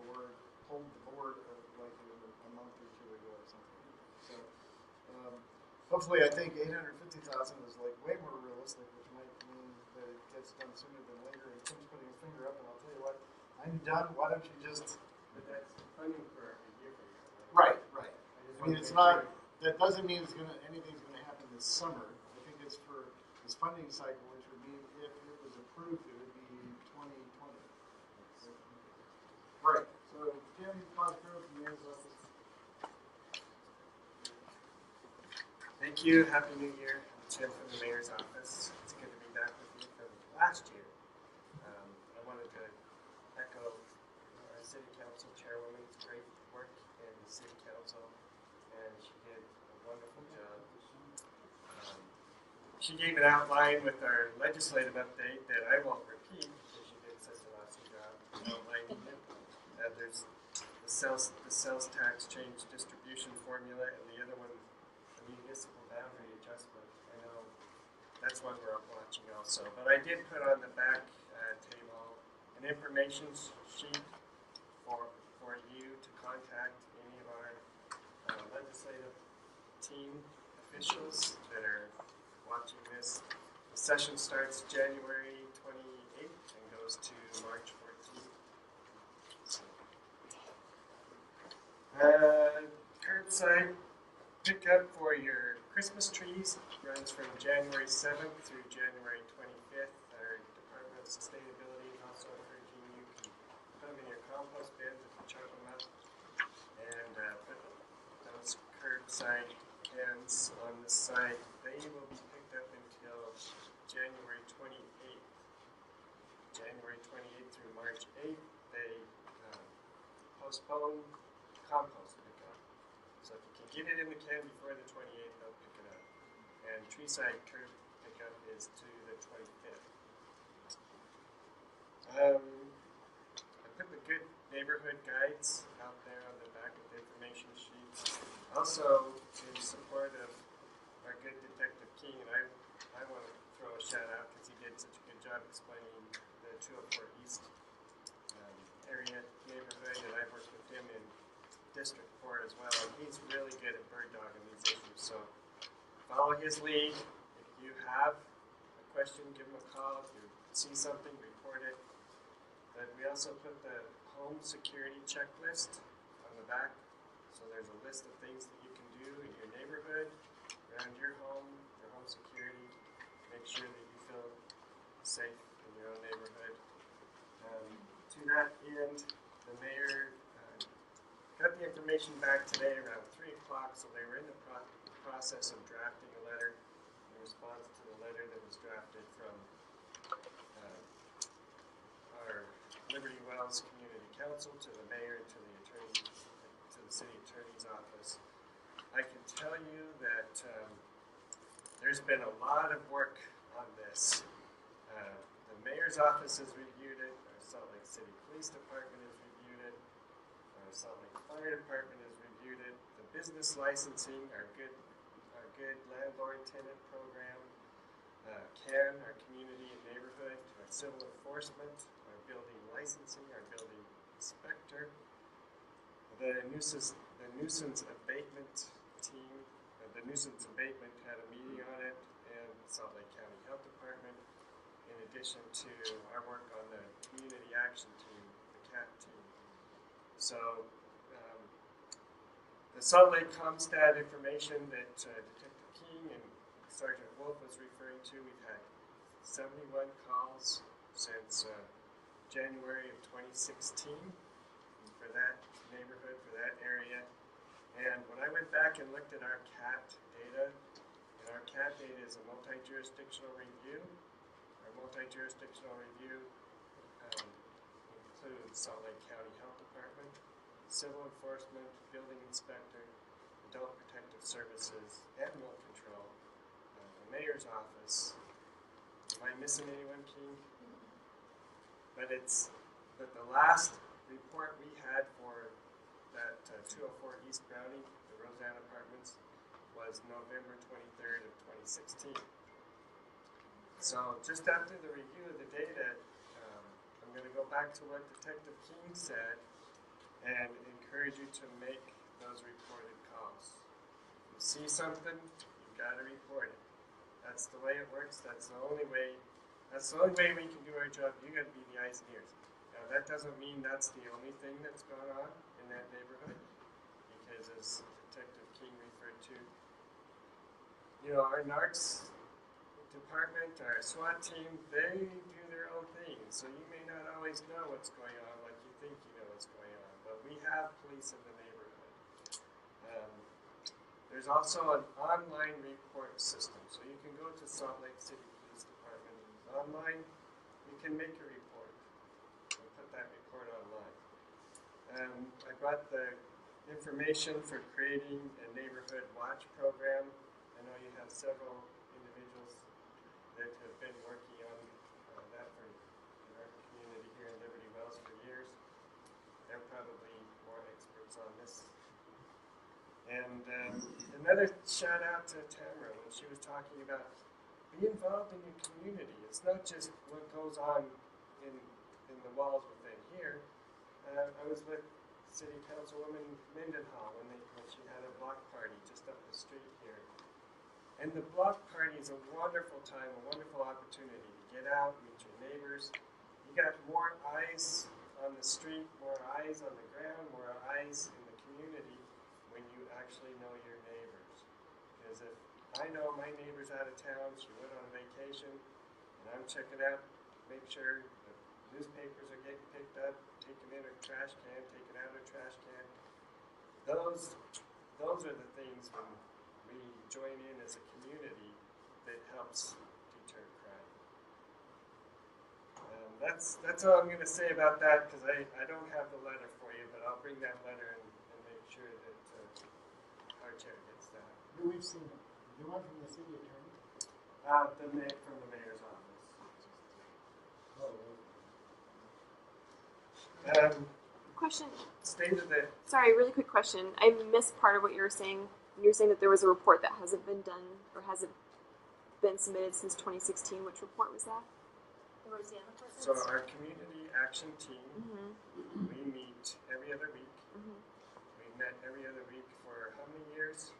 board like a month or two ago or something. So hopefully, I think $850,000 is like way more realistic, which might mean that it gets done sooner than later. And Tim's putting his finger up, and I'll tell you what, I'm done. Why don't you just? But that's funding for a year from now. Right. I mean, it's not. That doesn't mean anything's going to happen this summer. I think it's for this funding cycle, which would be, if it was approved, it would be 2020. Right. So Tim Cosgrove from the mayor's office. Thank you. Happy New Year. I'm Tim from the mayor's office. It's good to be back with you from last year. I wanted to echo our city council chairwoman's great work in the city council, and she did a wonderful job. She gave an outline with our legislative update that I won't repeat because she did such an awesome job outlining it. There's the sales tax change distribution formula, and the other one, the municipal boundary adjustment. I know that's one we're watching also. But I did put on the back table an information sheet for you to contact any of our legislative team officials that are watching this. The session starts January 28th and goes to March 14th. So, curbside pickup for your Christmas trees runs from January 7th through January 25th. Our Department of Sustainability is also encouraging you to put them in your compost bins if you chunk them up, and put those curbside cans on the site. They will be picked up until January 28th. January 28th through March 8th, they postpone compost pickup. So if you can get it in the can before the 28th, they'll pick it up. And treeside curb pickup is to the 25th. I put the good neighborhood guides out there on the back of the information sheets. Also, in support of our good Detective King, and I want to throw a shout out because he did such a good job explaining the 204 East area neighborhood, and I've worked with him in District 4 as well, and he's really good at bird dogging these issues. So follow his lead. If you have a question, give him a call. If you see something, report it. But we also put the home security checklist on the back. So there's a list of things that you can do in your neighborhood, around your home security. Make sure that you feel safe in your own neighborhood. that end. The mayor got the information back today around 3 o'clock, so they were in the process of drafting a letter in response to the letter that was drafted from our Liberty Wells Community Council to the mayor and to the attorney, to the city attorney's office. I can tell you that there's been a lot of work on this. The mayor's office has reviewed it, our Salt Lake City Police Department has reviewed it, our Salt Lake Fire Department has reviewed it, the business licensing, our good landlord-tenant program, CAN, our community and neighborhood, our civil enforcement, our building licensing, our building inspector, the nuisance abatement team, the nuisance abatement had a meeting on it, and Salt Lake County Health Department, in addition to our work on the community action team, the CAT team. So the Salt Lake Comstat information that Detective King and Sergeant Wolf was referring to, we've had 71 calls since January of 2016 for that neighborhood, for that area. And when I went back and looked at our CAT data, and our CAT data is a multi-jurisdictional review. Our multi-jurisdictional review includes Salt Lake County Health Department, Civil Enforcement, Building Inspector, Adult Protective Services, Animal Control, the Mayor's Office. Am I missing anyone, King? But the last report we had for that 204 East Browning, the Roseanne Apartments, was November 23rd of 2016. So just after the review of the data, I'm going to go back to what Detective King said and encourage you to make those reported calls. If you see something, you've got to report it. That's the way it works. That's the only way we can do our job. You got to be the eyes and ears. Now that doesn't mean that's the only thing that's going on in that neighborhood, because as Detective King referred to, our NARCS department, our SWAT team, they do their own thing. So you may not always know what's going on like you think you know what's going on, but we have police in the neighborhood. There's also an online report system, so you can go to Salt Lake City Police Department online. You can make a report and put that report online. I brought the information for creating a neighborhood watch program. I know you have several individuals that have been working on that in our community here in Liberty Wells for years. They're probably more experts on this. And another shout out to Tamara when she was talking about be involved in your community. It's not just what goes on in the walls within here. I was with City Councilwoman Mendenhall when she had a block party just up the street here. And the block party is a wonderful time, a wonderful opportunity to get out, meet your neighbors. You got more eyes on the street, more eyes on the ground, more eyes in the community when you actually know your neighbors. Because if I know my neighbor's out of town, she went on vacation, and I'm checking out, make sure the newspapers are getting picked up, taken in her trash can, taken out her trash can. Those are the things when we join in as a community that helps deter crime. That's all I'm going to say about that, because I don't have the letter for you, but I'll bring that letter and make sure that our chair gets that. We've seen it. You want from the city attorney? From the mayor's office. Question. State of the. Sorry, really quick question. I missed part of what you were saying. You were saying that there was a report that hasn't been done or hasn't been submitted since 2016. Which report was that? The Roseanne Apartments? So our community action team, we meet every other week. We've met every other week for how many years?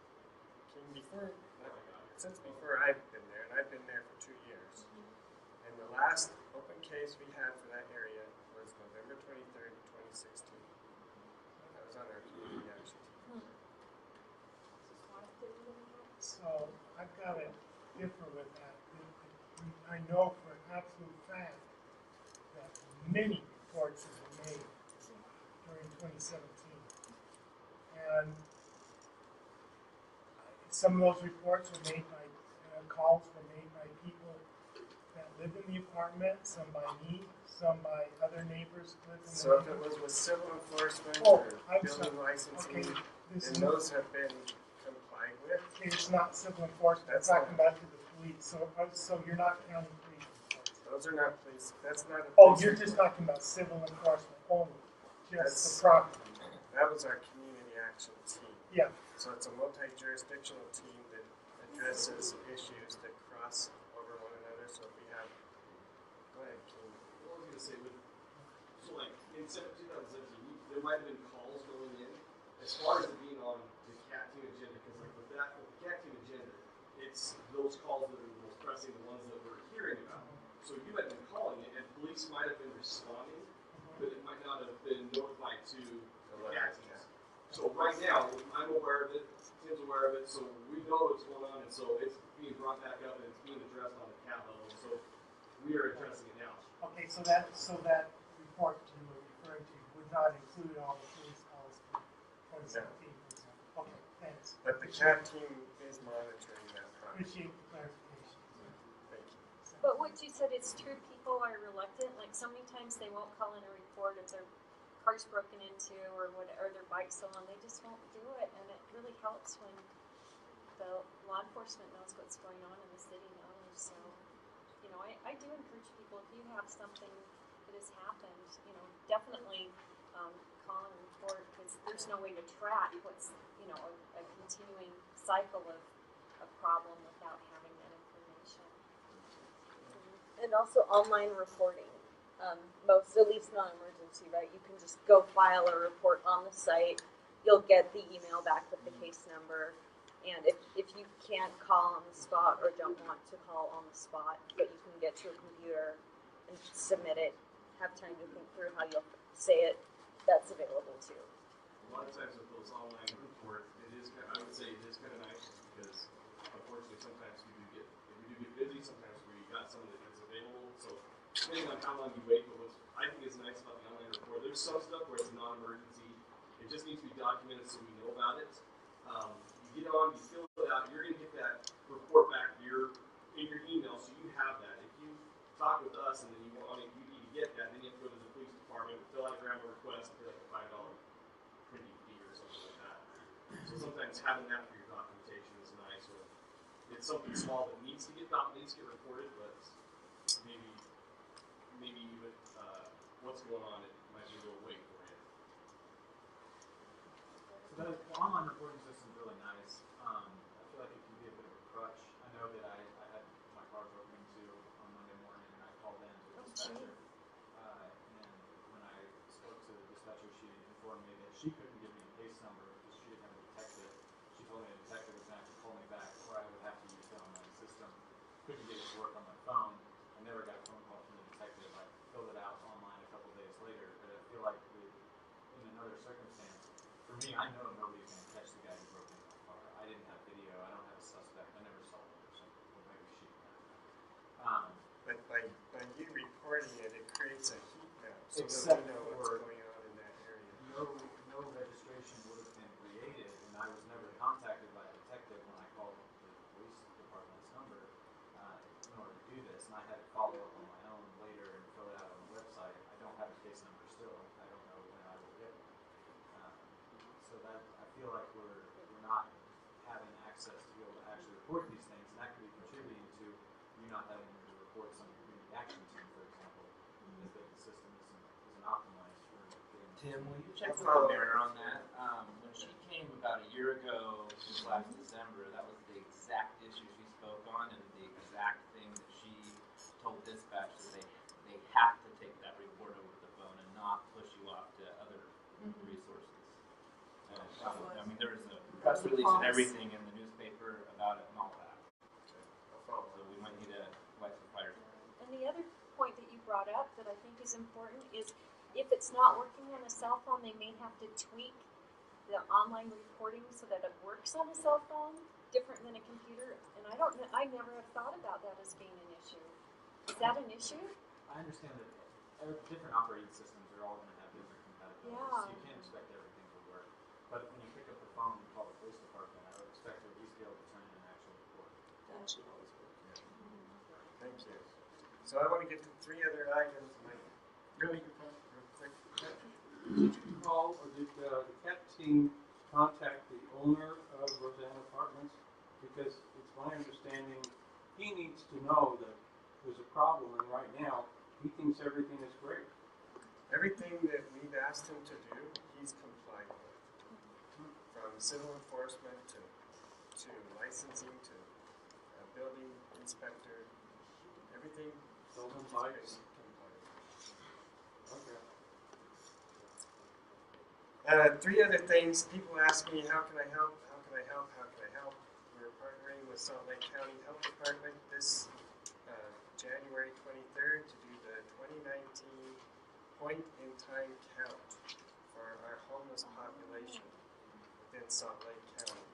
Since before I've been there, and I've been there for 2 years. And the last open case we had for that area was November 23rd, 2016. That was on our community action team. So I've got to differ with that. I know for an absolute fact that many reports have been made 2017. And some of those reports were made by, calls were made by people that live in the apartment, some by me, some by other neighbors who live in the So if it neighborhood. was with civil enforcement Oh, or I'm building sorry. licensing, Okay, this then is- those have been complied with. It's not civil enforcement, I'm That's talking not- about to the police, so you're not counting police reports. Those are not police, that's not a Oh, police you're just report. talking about civil enforcement only, just That's- the property. That was our community action team. Yeah. So it's a multi-jurisdictional team that addresses issues that cross over one another. So if we have, go ahead, King. What was I gonna say? So like in 2017, there might have been calls going in as far as it being on the CAT team agenda, because like with the CAT team agenda, it's those calls that are the most pressing, the ones that we're hearing about. So you might have been calling it, and police might have been responding, but it might not have been notified to the CAT teams. So right now, I'm aware of it, Tim's aware of it, so we know what's going on, and so it's being brought back up and it's being addressed on the CAT level. So we are addressing it now. Okay, so that report you were referring to would not include all the police calls for 2017, for example. Okay, thanks. But the CAT team is monitoring that process. Appreciate the clarification. Thank you. But what you said is true, people are reluctant, like so many times they won't call in a report if their car's broken into or whatever, or their bike's stolen, they just won't do it, and it really helps when the law enforcement knows what's going on and the city knows, so, you know, I do encourage people, if you have something that has happened, you know, definitely call and report, because there's no way to track what's, you know, a continuing cycle of a problem without having that information. And also online reporting. Most, at least non-emergency, right? You can just go file a report on the site. You'll get the email back with the case number. And if you can't call on the spot or don't want to call on the spot, but you can get to a computer and submit it, have time to think through how you'll say it, that's available too. A lot of times with those online reports, it is, I would say it is kind of nice because unfortunately sometimes we do get busy, sometimes we got someone that's available. So depending on how long you wait, but what I think is nice about the online report, there's some stuff where it's non-emergency. It just needs to be documented so we know about it. You get on, you fill it out, you're going to get that report back in your email, so you have that. If you talk with us and then you want it, you need to get that, then you have to go to the police department, fill out a grammar request, and pay like a $5 printing fee or something like that. So sometimes having that for your documentation is nice. Or it's something small that needs to get reported, but maybe with what's going on, it might be a little wait for you. So the online reporting system is really nice. I feel like it can be a bit of a crutch. I know that I had my car broken into on Monday morning, and I called in to the dispatcher. And when I spoke to the dispatcher, she informed me that she couldn't give me a case number because she didn't have a detective. She told me the detective was going to have to call me back, or I would have to use the online system. Couldn't get it to work on my phone. I never got a phone call from the detective. I filled it out online a couple days later, but I feel like in another circumstance, for me, I know nobody's going to catch the guy who broke into my car. I didn't have video. I don't have a suspect. I never saw the person. Well, maybe she didn't. But by you reporting it, it creates a heat map so Except that we know what's going on in that area. No registration would have been created, and I was never contacted by a detective when I called the police department's number in order to do this, and I had to follow up on my own later and fill it out on the website. I don't have a case number still. I don't know when I will get one. So that I feel like we're not having access to be able to actually report these things, and that could be contributing to you not having to report some community action team, for example, is that the system isn't optimized for getting. Tim, will you check with the mayor on that? When she came about a year ago, last December, that was the exact issue she spoke on, and the exact thing that she told dispatch that they have to take that report over the phone and not push you off to other resources. I mean, there was a press release and everything in the newspaper about it and all that. So we might need to light some fires. And the other point that you brought up that I think is important is if it's not working on a cell phone, they may have to tweak the online reporting so that it works on a cell phone, different than a computer. And I never have thought about that as being an issue. Is that an issue? I understand that different operating systems are all going to have different compatibility Yeah. You can't expect everything to work. But when you pick up the phone and call the police department, I would expect to at least be able to turn in an actual report. That should always work. Thank you. So I want to get to 3 other items. Really real quick. Did you call, or did the CAT team contact the owner of Roseanne Apartments? Because it's my understanding he needs to know that there's a problem, and right now he thinks everything is great. Everything that we've asked him to do, he's complied with. From civil enforcement to licensing to building inspector, everything. Building lights. Okay. 3 other things. People ask me, how can I help? How can I help? How can I help? We're partnering with Salt Lake County Health Department this January 23rd to do the 2019 point-in-time count for our homeless population within Salt Lake County.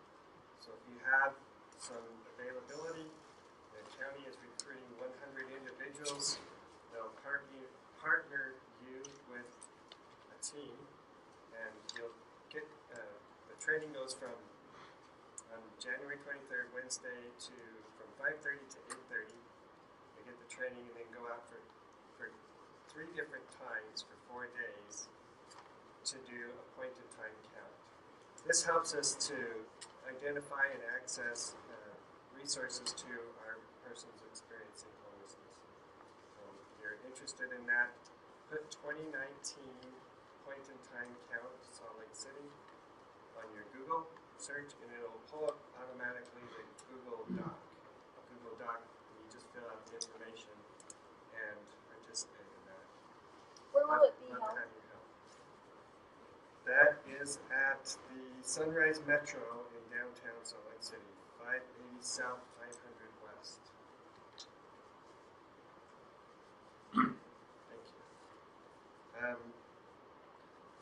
So if you have some availability, the county is recruiting 100 individuals. They'll partner you with a team, and you'll get the training goes from January 23rd, Wednesday, from 5:30 to 8:30. They get the training and then go out for 3 different times for 4 days to do a point-in-time count. This helps us to identify and access resources to our persons experiencing homelessness. So if you're interested in that, put 2019 point-in-time count Salt Lake City on your Google search, and it'll pull up automatically the Google Doc. And you just fill out the information and participate in that. Where will it be Love held? to have you help. That is at the Sunrise Metro in downtown Salt Lake City, 580 South, 500 West. Thank you.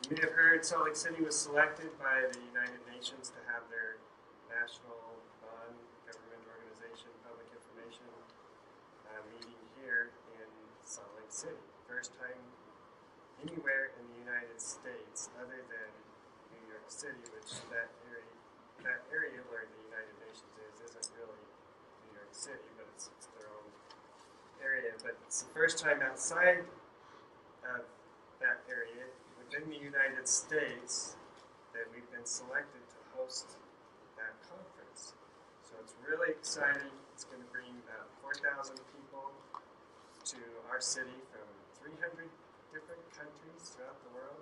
You may have heard Salt Lake City was selected by the United Nations to have their national non-government organization public information meeting here in Salt Lake City. First time anywhere in the United States other than New York City, which that area where the United Nations isn't really New York City, but it's their own area. But it's the first time outside of that area within the United States that we've been selected to host that conference. So it's really exciting. It's going to bring about 4,000 people to our city from 300 different countries throughout the world.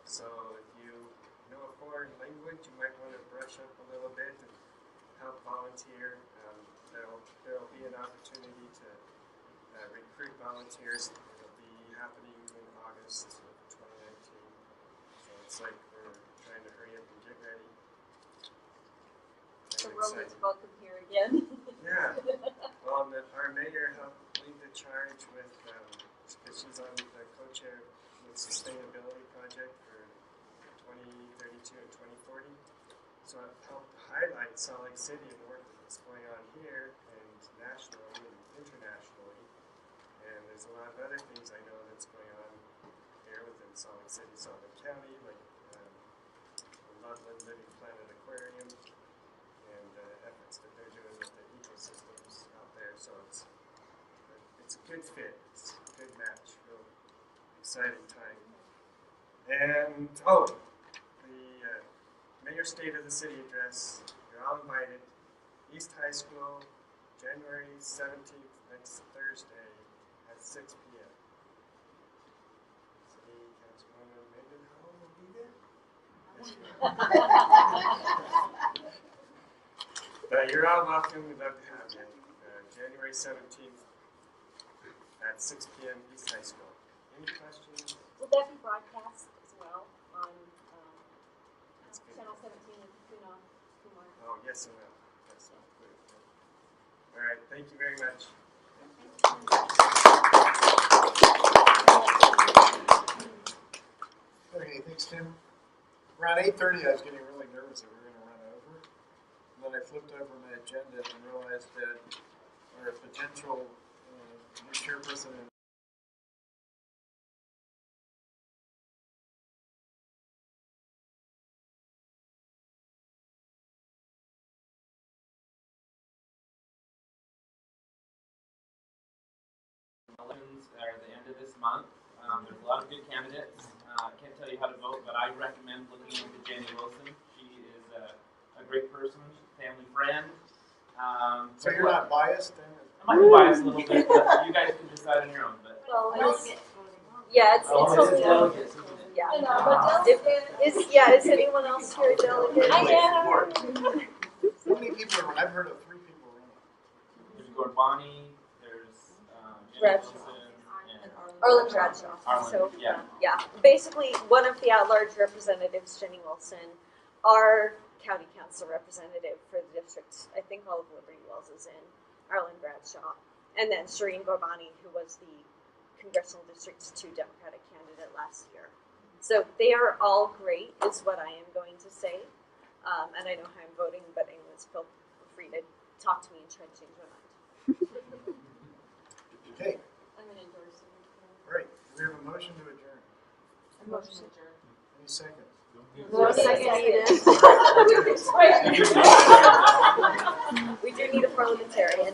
So if you know a foreign language, you might want to brush up a little bit and help volunteer. There'll be an opportunity to recruit volunteers. It'll be happening in August of 2019. So it's like we're trying to hurry up and get ready. The world is welcome here again. Yeah. Well, our mayor helped lead the charge with, because she's on the co-chair with Sustainability Project for 2032 and 2040. So it helped highlight Salt Lake City and the work that's going on here and nationally and internationally. And there's a lot of other things I know that's going on here within Salt Lake City, Salt Lake County, like the Loveland Living Planet Aquarium, and efforts that they're doing with the ecosystems out there. So it's a good fit. It's a good match. Real exciting time. And the Mayor's State of the City address. You're all invited. East High School, January 17th, next Thursday at 6 p.m. City Councilwoman Mendenhall will be there. But you're all welcome. We'd love to have you. January 17th at 6 p.m. East High School. Any questions? Will that be broadcast as well on Channel 17 and Kumar? Oh, yes, it will. Yes, it will. All right. Thank you very much. Okay, thanks, Tim. Around 8:30, I was getting really nervous that we were going to run over. And then I flipped over my agenda and realized that our potential new chairperson and are at the end of this month. There's a lot of good candidates. I can't tell you how to vote, but I recommend looking into Jenny Wilson. She is a great person, family friend. So you're not biased then? I might be biased a little bit, but you guys can decide on your own. But Yeah, it's a delegate. Yeah. And I'm a delegate. Is anyone else here a delegate? I am. How many people are, I've heard of 3 people running. There's Gorbani, there's Jenny Bradshaw. Wilson, and Arlen Bradshaw. Arlen, So, yeah. basically, one of the at-large representatives, Jenny Wilson, our county council representative for the district, I think all of Liberty Wells is in, Arlen Bradshaw, and then Shireen Gorbani, who was the Congressional District 2 Democratic candidate last year. So they are all great, is what I am going to say. And I know how I'm voting, but anyone's feel free to talk to me and try to change my mind. Okay, I'm gonna endorse it. great. We have a motion to adjourn. A motion to adjourn. Any second? We do need a parliamentarian.